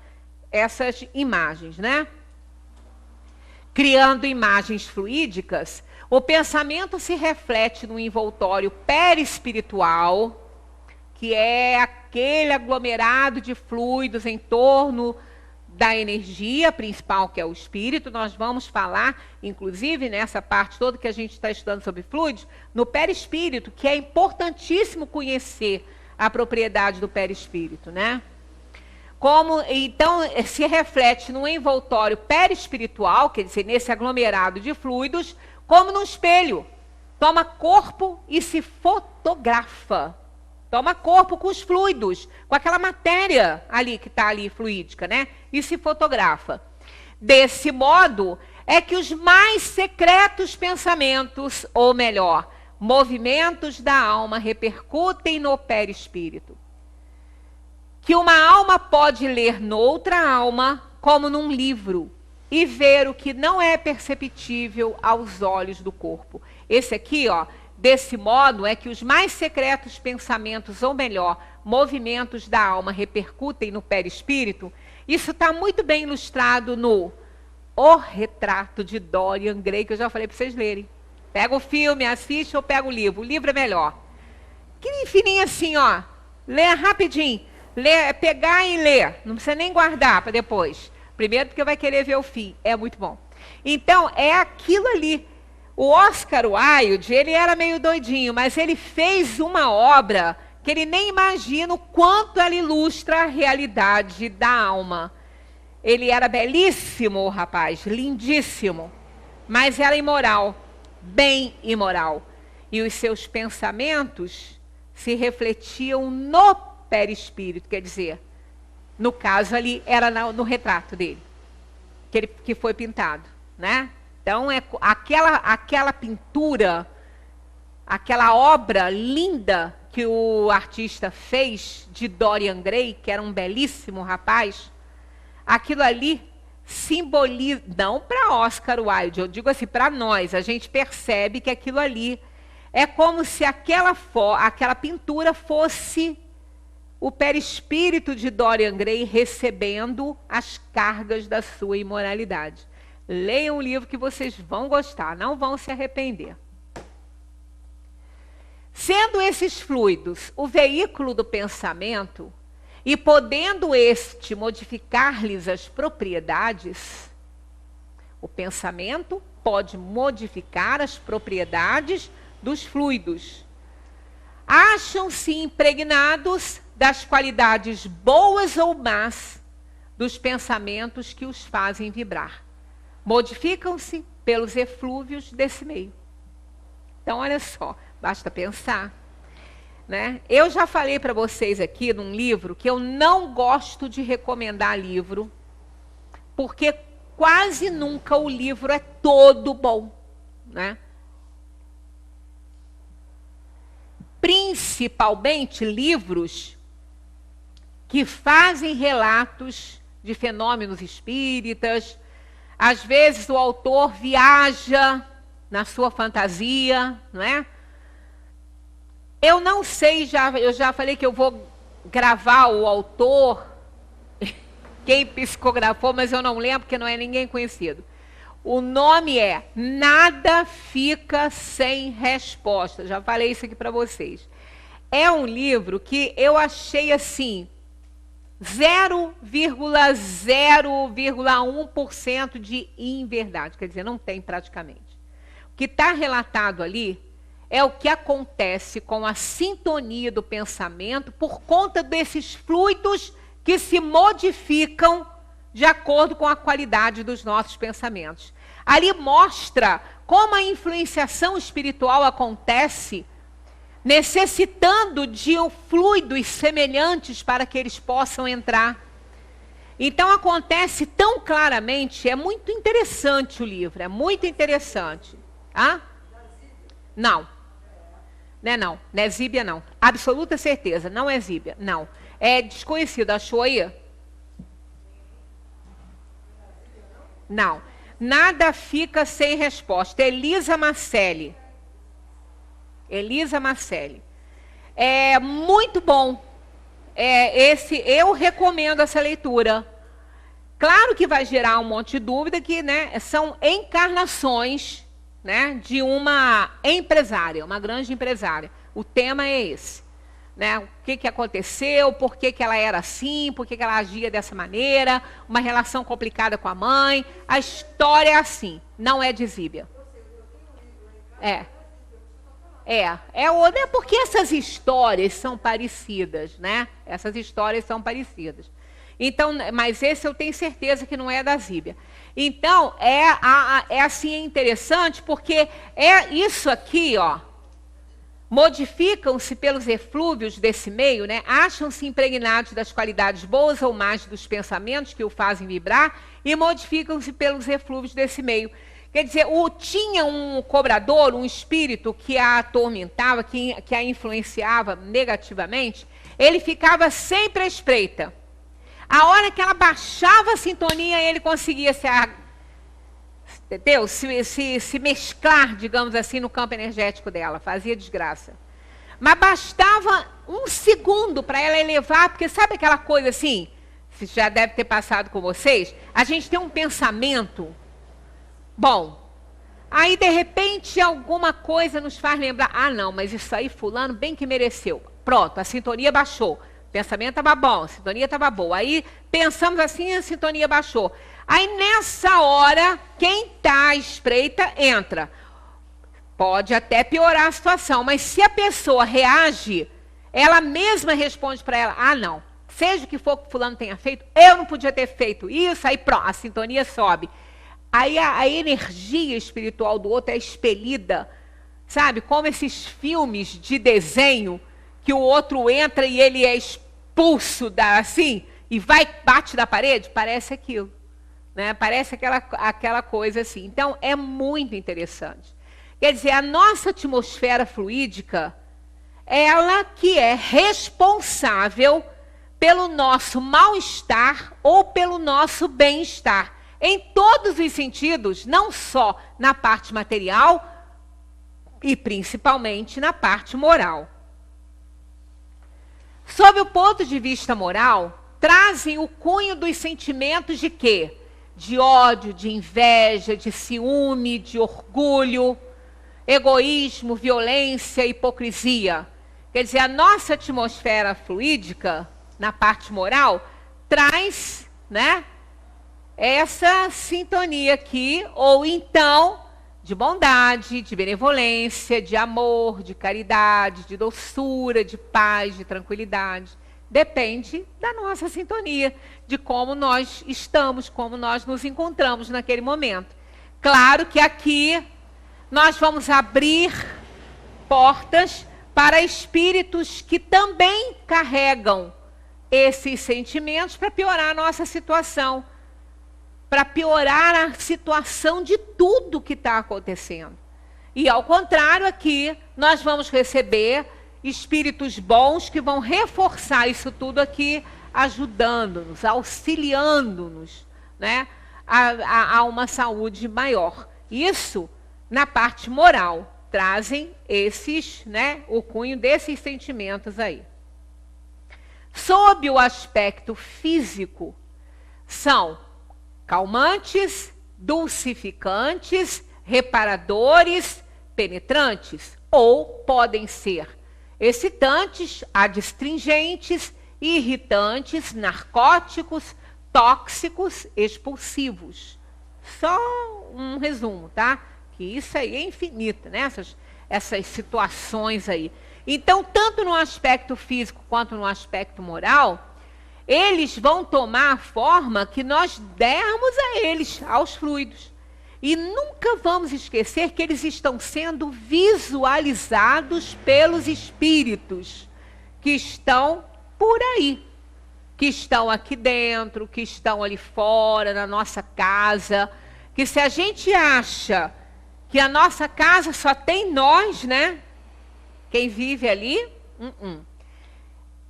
essas imagens, né? Criando imagens fluídicas, o pensamento se reflete no envoltório perispiritual, que é aquele aglomerado de fluidos em torno da energia principal, que é o espírito. Nós vamos falar, inclusive, nessa parte toda que a gente está estudando sobre fluidos, no perispírito, que é importantíssimo conhecer a propriedade do perispírito, né? Então, se reflete no envoltório perispiritual, quer dizer, nesse aglomerado de fluidos, como num espelho. Toma corpo e se fotografa. Toma corpo com os fluidos, com aquela matéria ali que está ali fluídica, né? E se fotografa. Desse modo, é que os mais secretos pensamentos, ou melhor, movimentos da alma repercutem no perispírito. Que uma alma pode ler noutra alma, como num livro, e ver o que não é perceptível aos olhos do corpo. Esse aqui, ó, desse modo é que os mais secretos pensamentos, ou melhor, movimentos da alma repercutem no perispírito. Isso está muito bem ilustrado no O Retrato de Dorian Gray, que eu já falei para vocês lerem. Pega o filme, assiste ou pega o livro. O livro é melhor. Que fininho assim, ó. Lê rapidinho. Pegar e ler. Não precisa nem guardar para depois. Primeiro porque vai querer ver o fim. É muito bom. Então, é aquilo ali. O Oscar Wilde, ele era meio doidinho, mas ele fez uma obra que ele nem imagina o quanto ela ilustra a realidade da alma. Ele era belíssimo, o rapaz, lindíssimo, mas era imoral, bem imoral. E os seus pensamentos se refletiam no perispírito, quer dizer, no caso ali, era no retrato dele, que foi pintado, né? Então, é aquela pintura, aquela obra linda que o artista fez de Dorian Gray, que era um belíssimo rapaz, aquilo ali simboliza, não para Oscar Wilde, eu digo assim, para nós, a gente percebe que aquilo ali é como se aquela pintura fosse o perispírito de Dorian Gray recebendo as cargas da sua imoralidade. Leiam um livro que vocês vão gostar, não vão se arrepender. Sendo esses fluidos o veículo do pensamento, e podendo este modificar-lhes as propriedades, o pensamento pode modificar as propriedades dos fluidos. Acham-se impregnados das qualidades boas ou más dos pensamentos que os fazem vibrar. Modificam-se pelos eflúvios desse meio. Então, olha só, basta pensar, né? Eu já falei para vocês aqui num livro que eu não gosto de recomendar livro, porque quase nunca o livro é todo bom, né? Principalmente livros que fazem relatos de fenômenos espíritas. Às vezes o autor viaja na sua fantasia, não é? Eu não sei, eu já falei que eu vou gravar o autor, quem psicografou, mas eu não lembro, porque não é ninguém conhecido. O nome é Nada Fica Sem Resposta. Já falei isso aqui para vocês. É um livro que eu achei assim, 0,01% de inverdade. Quer dizer, não tem praticamente. O que está relatado ali é o que acontece com a sintonia do pensamento por conta desses fluidos que se modificam de acordo com a qualidade dos nossos pensamentos. Ali mostra como a influenciação espiritual acontece necessitando de fluidos semelhantes para que eles possam entrar. Então acontece tão claramente, é muito interessante o livro, é muito interessante. Ah? Não. Não é Zíbia não. Absoluta certeza, não é Zíbia, não. É desconhecido, achou aí? Não. Nada Fica Sem Resposta. Elisa Marcelli. Elisa Marcelli. É muito bom. Eu recomendo essa leitura. Claro que vai gerar um monte de dúvida que, né, são encarnações, né, de uma empresária, uma grande empresária. O tema é esse. né? O que aconteceu, por que ela era assim, por que ela agia dessa maneira, uma relação complicada com a mãe. A história é assim, não é de Zíbia. Porque essas histórias são parecidas, né? Essas histórias são parecidas. Então, mas esse eu tenho certeza que não é da Zíbia. Então, assim, é interessante, porque isso aqui, ó, modificam-se pelos eflúvios desse meio, né? Acham-se impregnados das qualidades boas ou más dos pensamentos que o fazem vibrar e modificam-se pelos eflúvios desse meio. Quer dizer, tinha um cobrador, um espírito que a atormentava, que a influenciava negativamente, ele ficava sempre à espreita. A hora que ela baixava a sintonia, ele conseguia se mesclar, digamos assim, no campo energético dela, fazia desgraça. Mas bastava um segundo para ela elevar, porque sabe aquela coisa assim, se já deve ter passado com vocês, a gente tem um pensamento bom, aí de repente alguma coisa nos faz lembrar, não, mas isso aí fulano bem que mereceu. Pronto, a sintonia baixou. O pensamento estava bom, a sintonia estava boa. Aí pensamos assim, a sintonia baixou. Aí nessa hora, quem está à espreita entra. Pode até piorar a situação, mas se a pessoa reage, ela mesma responde para ela, não, seja o que for que fulano tenha feito, eu não podia ter feito isso, aí pronto, a sintonia sobe. Aí a energia espiritual do outro é expelida, sabe? Como esses filmes de desenho, que o outro entra e ele é expulso assim, e bate da parede, parece aquilo. Né? Parece aquela coisa assim. Então, é muito interessante. Quer dizer, a nossa atmosfera fluídica, ela que é responsável pelo nosso mal-estar ou pelo nosso bem-estar. Em todos os sentidos, não só na parte material e principalmente na parte moral. Sob o ponto de vista moral, trazem o cunho dos sentimentos de quê? De ódio, de inveja, de ciúme, de orgulho, egoísmo, violência, hipocrisia. Quer dizer, a nossa atmosfera fluídica, na parte moral, traz, né, essa sintonia aqui, ou então de bondade, de benevolência, de amor, de caridade, de doçura, de paz, de tranquilidade. Depende da nossa sintonia, de como nós estamos, como nós nos encontramos naquele momento. Claro que aqui nós vamos abrir portas para espíritos que também carregam esses sentimentos para piorar a nossa situação, para piorar a situação de tudo que está acontecendo. E ao contrário, aqui nós vamos receber espíritos bons que vão reforçar isso tudo aqui, ajudando-nos, auxiliando-nos, né, a uma saúde maior. Isso na parte moral, trazem esses, né, o cunho desses sentimentos aí. Sob o aspecto físico, são calmantes, dulcificantes, reparadores, penetrantes, ou podem ser excitantes, adstringentes, irritantes, narcóticos, tóxicos, expulsivos. Só um resumo, tá? Que isso aí é infinito, né? Essas situações aí. Então, tanto no aspecto físico quanto no aspecto moral, eles vão tomar a forma que nós dermos a eles, aos fluidos. E nunca vamos esquecer que eles estão sendo visualizados pelos espíritos que estão por aí, que estão aqui dentro, que estão ali fora, na nossa casa. Que se a gente acha que a nossa casa só tem nós, né? Quem vive ali,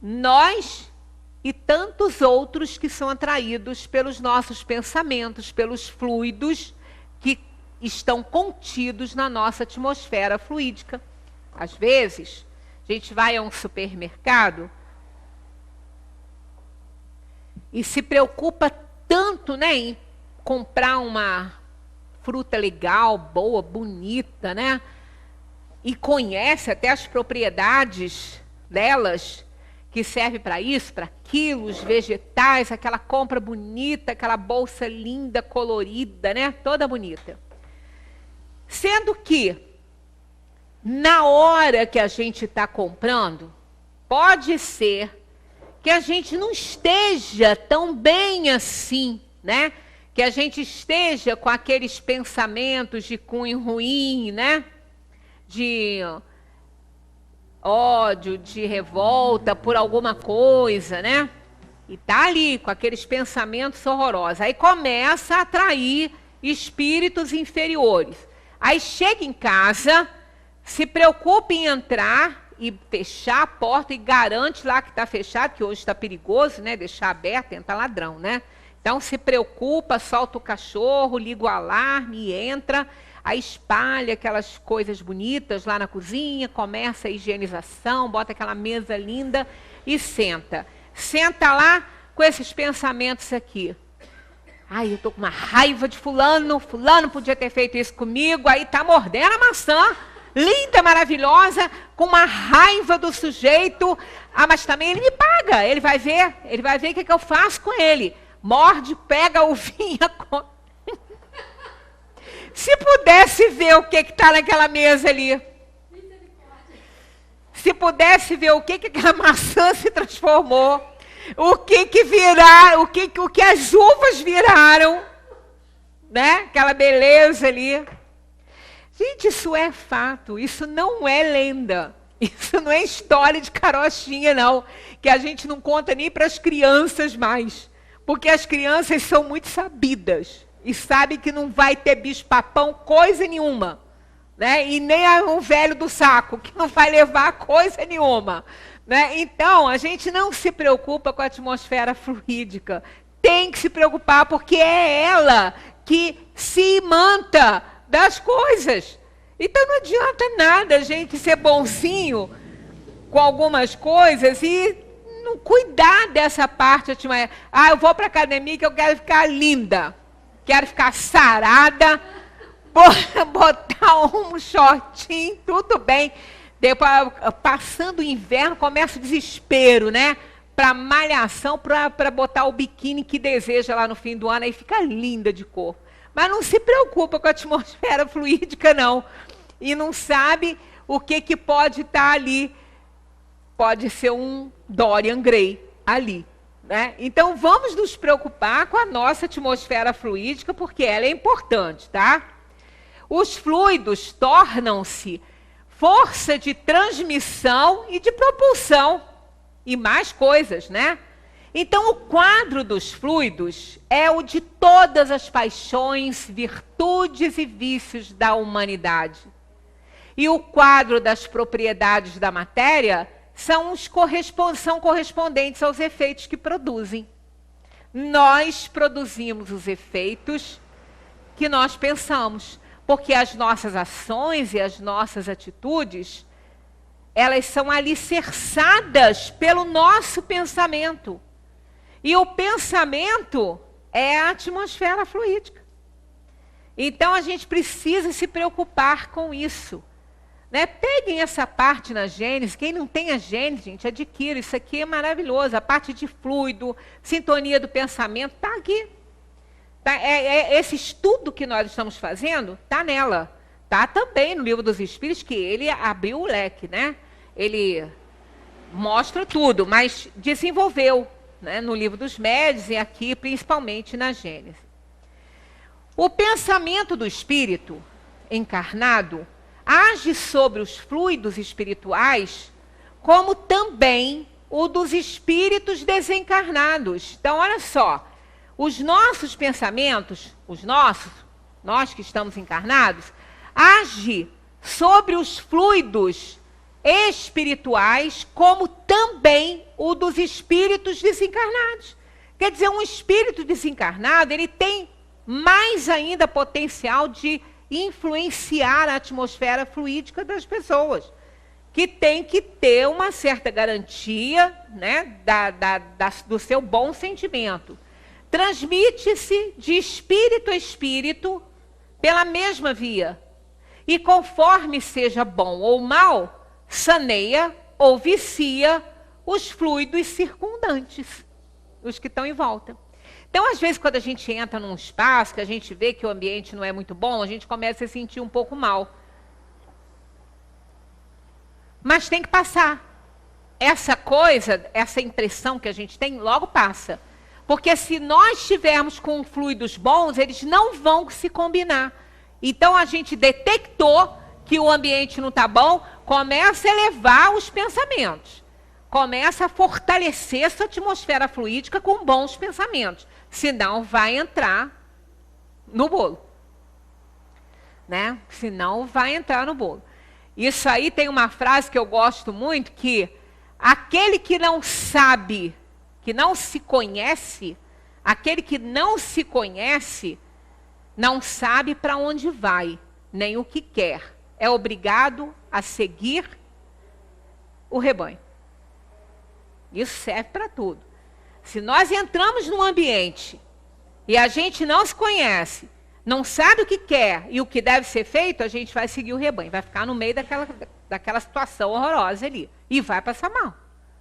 nós e tantos outros que são atraídos pelos nossos pensamentos, pelos fluidos que estão contidos na nossa atmosfera fluídica. Às vezes, a gente vai a um supermercado e se preocupa tanto, né, em comprar uma fruta legal, boa, bonita, né? E conhece até as propriedades delas, que serve para isso, para aquilo, os vegetais, aquela compra bonita, aquela bolsa linda, colorida, né? Toda bonita. Sendo que, na hora que a gente está comprando, pode ser que a gente não esteja tão bem assim, né? Que a gente esteja com aqueles pensamentos de cunho ruim, né? De ódio, de revolta por alguma coisa, né? E tá ali com aqueles pensamentos horrorosos. Aí começa a atrair espíritos inferiores. Aí chega em casa, se preocupa em entrar e fechar a porta e garante lá que está fechado, que hoje está perigoso, né? Deixar aberto, entra ladrão, né? Então se preocupa, solta o cachorro, liga o alarme e entra. Aí espalha aquelas coisas bonitas lá na cozinha, começa a higienização, bota aquela mesa linda e senta. Senta lá com esses pensamentos aqui. Ai, eu tô com uma raiva de fulano podia ter feito isso comigo, aí tá mordendo a maçã, linda, maravilhosa, com uma raiva do sujeito, mas também ele me paga, ele vai ver o que eu faço com ele. Morde, pega a uvinha, se pudesse ver o que está naquela mesa ali. Se pudesse ver o que aquela maçã se transformou. O que viraram, o que as uvas viraram. Né? Aquela beleza ali. Gente, isso é fato. Isso não é lenda. Isso não é história de carochinha, não. Que a gente não conta nem para as crianças mais. Porque as crianças são muito sabidas. E sabe que não vai ter bicho-papão coisa nenhuma. Né? E nem o velho do saco, que não vai levar coisa nenhuma. Né? Então, a gente não se preocupa com a atmosfera fluídica. Tem que se preocupar, porque é ela que se imanta das coisas. Então, não adianta nada a gente ser bonzinho com algumas coisas e não cuidar dessa parte. Eu vou para a academia que eu quero ficar linda. Quero ficar sarada, botar um shortinho, tudo bem. Depois, passando o inverno, começa o desespero, né? Para malhação, para botar o biquíni que deseja lá no fim do ano, aí fica linda de cor. Mas não se preocupa com a atmosfera fluídica, não. E não sabe o que pode estar ali. Pode ser um Dorian Gray ali. Né? Então, vamos nos preocupar com a nossa atmosfera fluídica, porque ela é importante, tá? Os fluidos tornam-se força de transmissão e de propulsão, e mais coisas, né? Então, o quadro dos fluidos é o de todas as paixões, virtudes e vícios da humanidade. E o quadro das propriedades da matéria são correspondentes aos efeitos que produzem. Nós produzimos os efeitos que nós pensamos, porque as nossas ações e as nossas atitudes, elas são alicerçadas pelo nosso pensamento. E o pensamento é a atmosfera fluídica. Então a gente precisa se preocupar com isso. Né? Peguem essa parte na Gênesis. Quem não tem a Gênesis, gente, adquira. Isso aqui é maravilhoso. A parte de fluido, sintonia do pensamento, está aqui. Tá? Esse estudo que nós estamos fazendo está nela. Está também no Livro dos Espíritos, que ele abriu o leque. Né? Ele mostra tudo, mas desenvolveu, né, no Livro dos Médiuns e aqui principalmente na Gênesis. O pensamento do espírito encarnado age sobre os fluidos espirituais, como também o dos espíritos desencarnados. Então, olha só, os nossos pensamentos, nós que estamos encarnados, agem sobre os fluidos espirituais, como também o dos espíritos desencarnados. Quer dizer, um espírito desencarnado, ele tem mais ainda potencial de influenciar a atmosfera fluídica das pessoas, que tem que ter uma certa garantia, né, do seu bom sentimento. Transmite-se de espírito a espírito pela mesma via. E conforme seja bom ou mal, saneia ou vicia os fluidos circundantes, os que estão em volta. Então, às vezes, quando a gente entra num espaço, que a gente vê que o ambiente não é muito bom, a gente começa a se sentir um pouco mal. Mas tem que passar. Essa coisa, essa impressão que a gente tem, logo passa. Porque se nós estivermos com fluidos bons, eles não vão se combinar. Então, a gente detectou que o ambiente não está bom, começa a elevar os pensamentos. Começa a fortalecer essa atmosfera fluídica com bons pensamentos. Senão, vai entrar no bolo. Né? Senão, vai entrar no bolo. Isso aí tem uma frase que eu gosto muito, que aquele que não sabe, que não se conhece, aquele que não se conhece, não sabe para onde vai, nem o que quer. É obrigado a seguir o rebanho. Isso serve para tudo. Se nós entramos num ambiente e a gente não se conhece, não sabe o que quer e o que deve ser feito, a gente vai seguir o rebanho, vai ficar no meio daquela situação horrorosa ali e vai passar mal,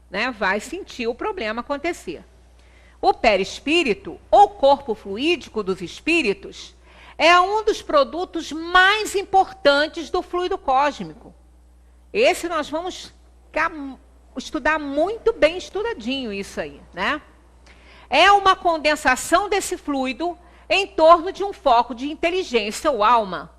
né? Vai sentir o problema acontecer. O perispírito, ou corpo fluídico dos espíritos, é um dos produtos mais importantes do fluido cósmico. Esse nós vamos estudar muito bem estudadinho isso aí, né? É uma condensação desse fluido em torno de um foco de inteligência ou alma.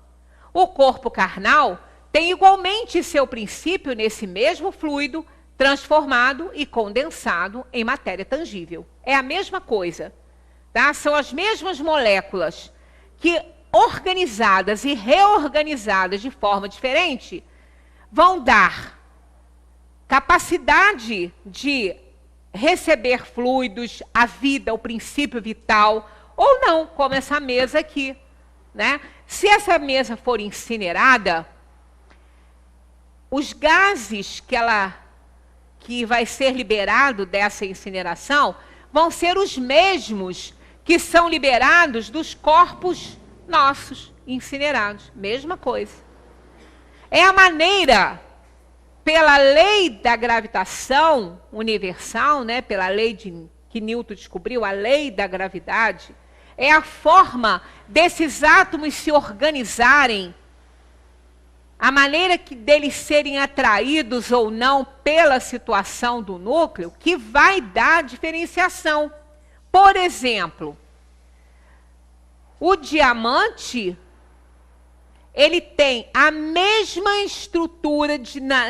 O corpo carnal tem igualmente seu princípio nesse mesmo fluido, transformado e condensado em matéria tangível. É a mesma coisa, tá? São as mesmas moléculas que, organizadas e reorganizadas de forma diferente, vão dar capacidade de receber fluidos, a vida, o princípio vital, ou não, como essa mesa aqui, né? Se essa mesa for incinerada, os gases que vai ser liberado dessa incineração vão ser os mesmos que são liberados dos corpos nossos incinerados. Mesma coisa. É a maneira, pela lei da gravitação universal, né, pela lei que Newton descobriu, a lei da gravidade, é a forma desses átomos se organizarem, a maneira deles serem atraídos ou não pela situação do núcleo, que vai dar diferenciação. Por exemplo, o diamante, ele tem a mesma estrutura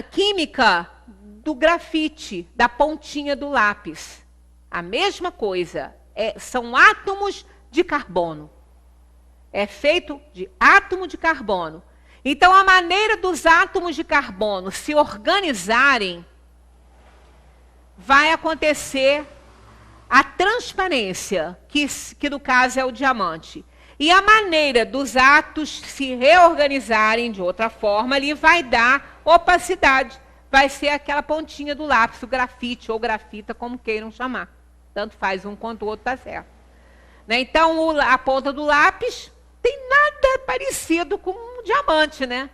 química do grafite, da pontinha do lápis. A mesma coisa. São átomos de carbono. É feito de átomo de carbono. Então, a maneira dos átomos de carbono se organizarem, vai acontecer a transparência, que no caso é o diamante. E a maneira dos átomos se reorganizarem de outra forma, ali vai dar opacidade. Vai ser aquela pontinha do lápis, o grafite ou grafita, como queiram chamar. Tanto faz um quanto o outro, está certo. Né? Então, a ponta do lápis tem nada parecido com um diamante, né?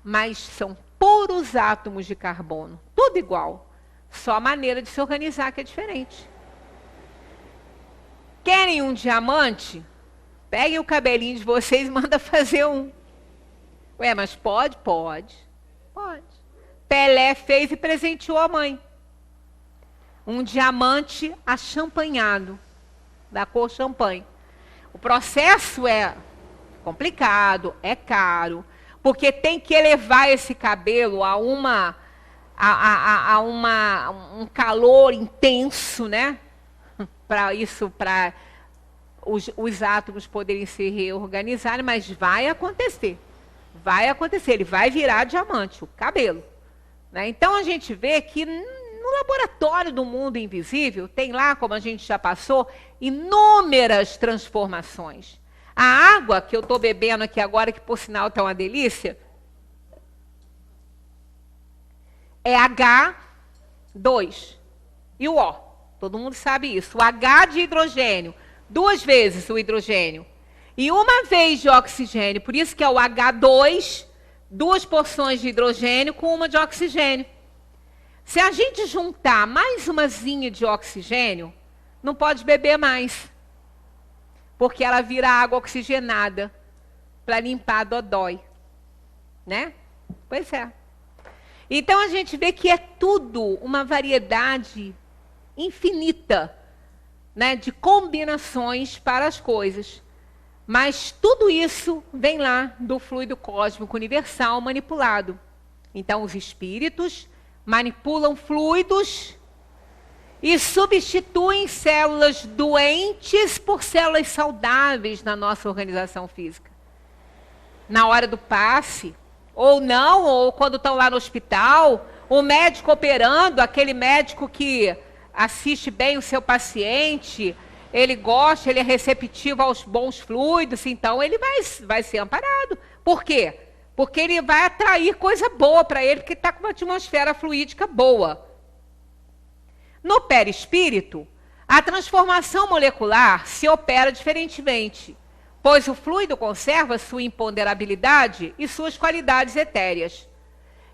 Mas são puros átomos de carbono. Tudo igual. Só a maneira de se organizar que é diferente. Querem um diamante? Peguem o cabelinho de vocês e mandam fazer um. Ué, mas pode? Pode. Pode. Pelé fez e presenteou a mãe. Um diamante achampanhado, da cor champanhe. O processo é complicado, é caro, porque tem que elevar esse cabelo a um calor intenso, né? Para os átomos poderem se reorganizarem, mas vai acontecer. Vai acontecer, ele vai virar diamante, o cabelo. Né? Então a gente vê que no laboratório do mundo invisível, tem lá, como a gente já passou, inúmeras transformações. A água que eu estou bebendo aqui agora, que por sinal está uma delícia, é H2 e o O. Todo mundo sabe isso. O H de hidrogênio, 2 vezes o hidrogênio. E 1 vez de oxigênio. Por isso que é o H2, 2 porções de hidrogênio com 1 de oxigênio. Se a gente juntar mais uma zinha de oxigênio, não pode beber mais, porque ela vira água oxigenada para limpar a dodói, né? Pois é. Então a gente vê que é tudo uma variedade infinita, né, de combinações para as coisas. Mas tudo isso vem lá do fluido cósmico universal manipulado. Então os espíritos manipulam fluidos e substituem células doentes por células saudáveis na nossa organização física. Na hora do passe, ou não, ou quando estão lá no hospital, o médico operando, aquele médico que assiste bem o seu paciente, ele gosta, ele é receptivo aos bons fluidos, então ele vai ser amparado. Por quê? Porque ele vai atrair coisa boa para ele, porque está com uma atmosfera fluídica boa. No perispírito, a transformação molecular se opera diferentemente, pois o fluido conserva sua imponderabilidade e suas qualidades etéreas.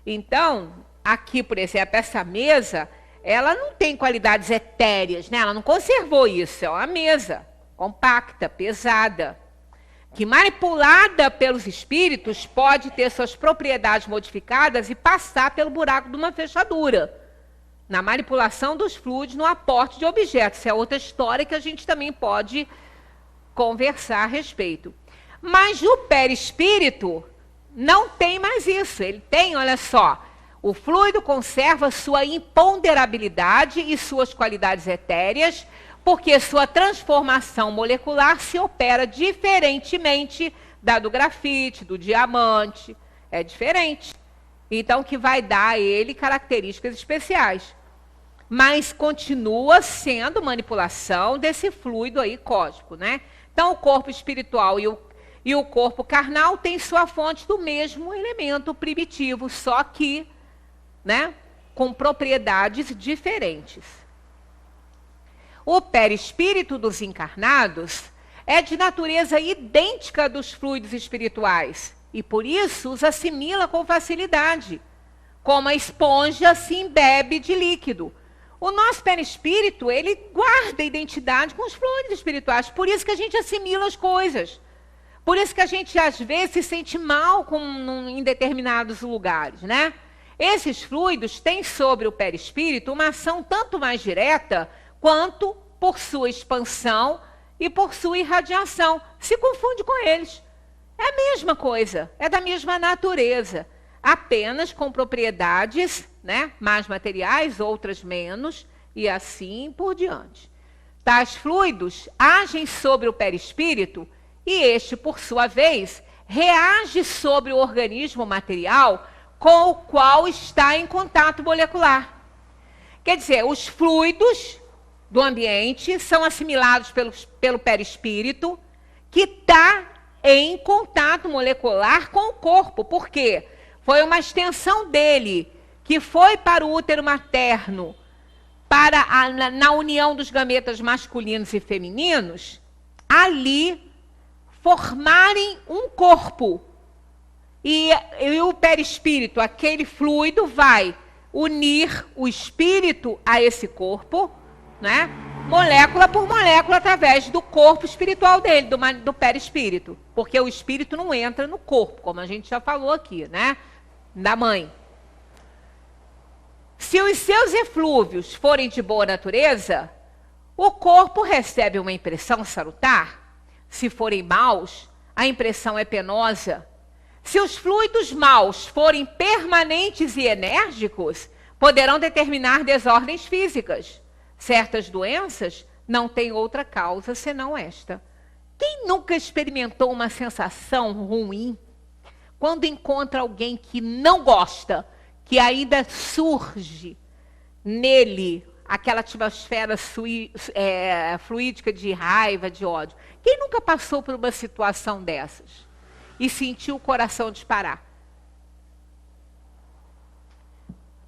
Então, aqui, por exemplo, essa mesa, ela não tem qualidades etéreas, né? Ela não conservou isso, é uma mesa compacta, pesada, que manipulada pelos espíritos pode ter suas propriedades modificadas e passar pelo buraco de uma fechadura. Na manipulação dos fluidos, no aporte de objetos. Isso é outra história que a gente também pode conversar a respeito. Mas o perispírito não tem mais isso. Ele tem, olha só, o fluido conserva sua imponderabilidade e suas qualidades etéreas, porque sua transformação molecular se opera diferentemente da do grafite, do diamante. É diferente. Então, que vai dar a ele características especiais. Mas continua sendo manipulação desse fluido aí cósmico, né? Então, o corpo espiritual e o corpo carnal têm sua fonte do mesmo elemento primitivo, só que, né, com propriedades diferentes. O perispírito dos encarnados é de natureza idêntica dos fluidos espirituais e, por isso, os assimila com facilidade, como a esponja se embebe de líquido. O nosso perispírito, ele guarda a identidade com os fluidos espirituais. Por isso que a gente assimila as coisas. Por isso que a gente, às vezes, se sente mal em determinados lugares, né? Esses fluidos têm sobre o perispírito uma ação tanto mais direta quanto por sua expansão e por sua irradiação. Se confunde com eles. É a mesma coisa, é da mesma natureza. Apenas com propriedades, né, mais materiais, outras menos, e assim por diante. Tais fluidos agem sobre o perispírito e este, por sua vez, reage sobre o organismo material com o qual está em contato molecular. Quer dizer, os fluidos do ambiente são assimilados pelo perispírito, que está em contato molecular com o corpo. Por quê? Foi uma extensão dele, que foi para o útero materno, na união dos gametas masculinos e femininos, ali formarem um corpo. E o perispírito, aquele fluido, vai unir o espírito a esse corpo, né? Molécula por molécula, através do corpo espiritual dele, do perispírito. Porque o espírito não entra no corpo, como a gente já falou aqui, né? Da mãe. Se os seus eflúvios forem de boa natureza, o corpo recebe uma impressão salutar. Se forem maus, a impressão é penosa. Se os fluidos maus forem permanentes e enérgicos, poderão determinar desordens físicas. Certas doenças não têm outra causa senão esta. Quem nunca experimentou uma sensação ruim quando encontra alguém que não gosta, que ainda surge nele aquela atmosfera fluídica de raiva, de ódio? Quem nunca passou por uma situação dessas e sentiu o coração disparar?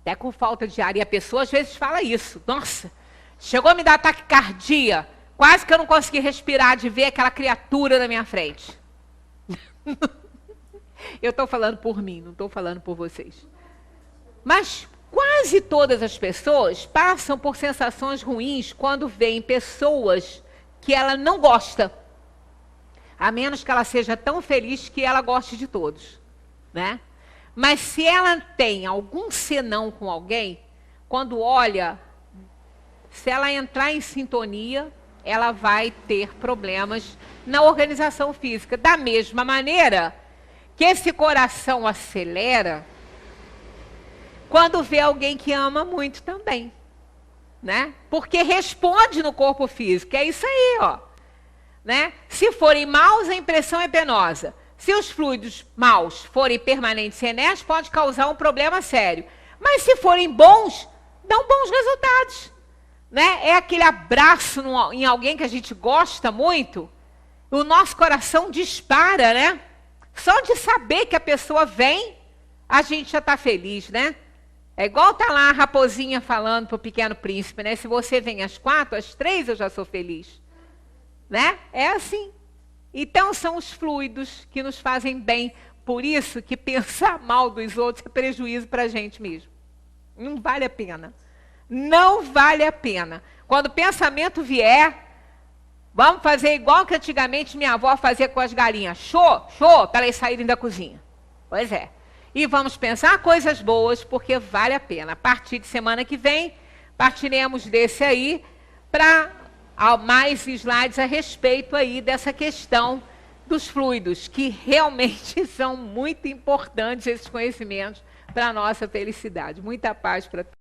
Até com falta de ar. E a pessoa às vezes fala isso. Nossa, chegou a me dar taquicardia. Quase que eu não consegui respirar de ver aquela criatura na minha frente. Eu estou falando por mim, não estou falando por vocês. Mas quase quase todas as pessoas passam por sensações ruins quando veem pessoas que ela não gosta. A menos que ela seja tão feliz que ela goste de todos, né? Mas se ela tem algum senão com alguém, quando olha, se ela entrar em sintonia, ela vai ter problemas na organização física. Da mesma maneira que esse coração acelera quando vê alguém que ama muito também, né? Porque responde no corpo físico, é isso aí, ó. Né? Se forem maus, a impressão é penosa. Se os fluidos maus forem permanentes e inertes, pode causar um problema sério. Mas se forem bons, dão bons resultados. Né? É aquele abraço em alguém que a gente gosta muito, o nosso coração dispara, né? Só de saber que a pessoa vem, a gente já está feliz, né? É igual tá lá a raposinha falando para o Pequeno Príncipe, né? Se você vem às 4, às 3 eu já sou feliz. Né? É assim. Então são os fluidos que nos fazem bem. Por isso que pensar mal dos outros é prejuízo para a gente mesmo. Não vale a pena. Não vale a pena. Quando o pensamento vier, vamos fazer igual que antigamente minha avó fazia com as galinhas. Show, show, para elas saírem da cozinha. Pois é. E vamos pensar coisas boas, porque vale a pena. A partir de semana que vem, partiremos desse aí para mais slides a respeito aí dessa questão dos fluidos, que realmente são muito importantes esses conhecimentos para a nossa felicidade. Muita paz para todos.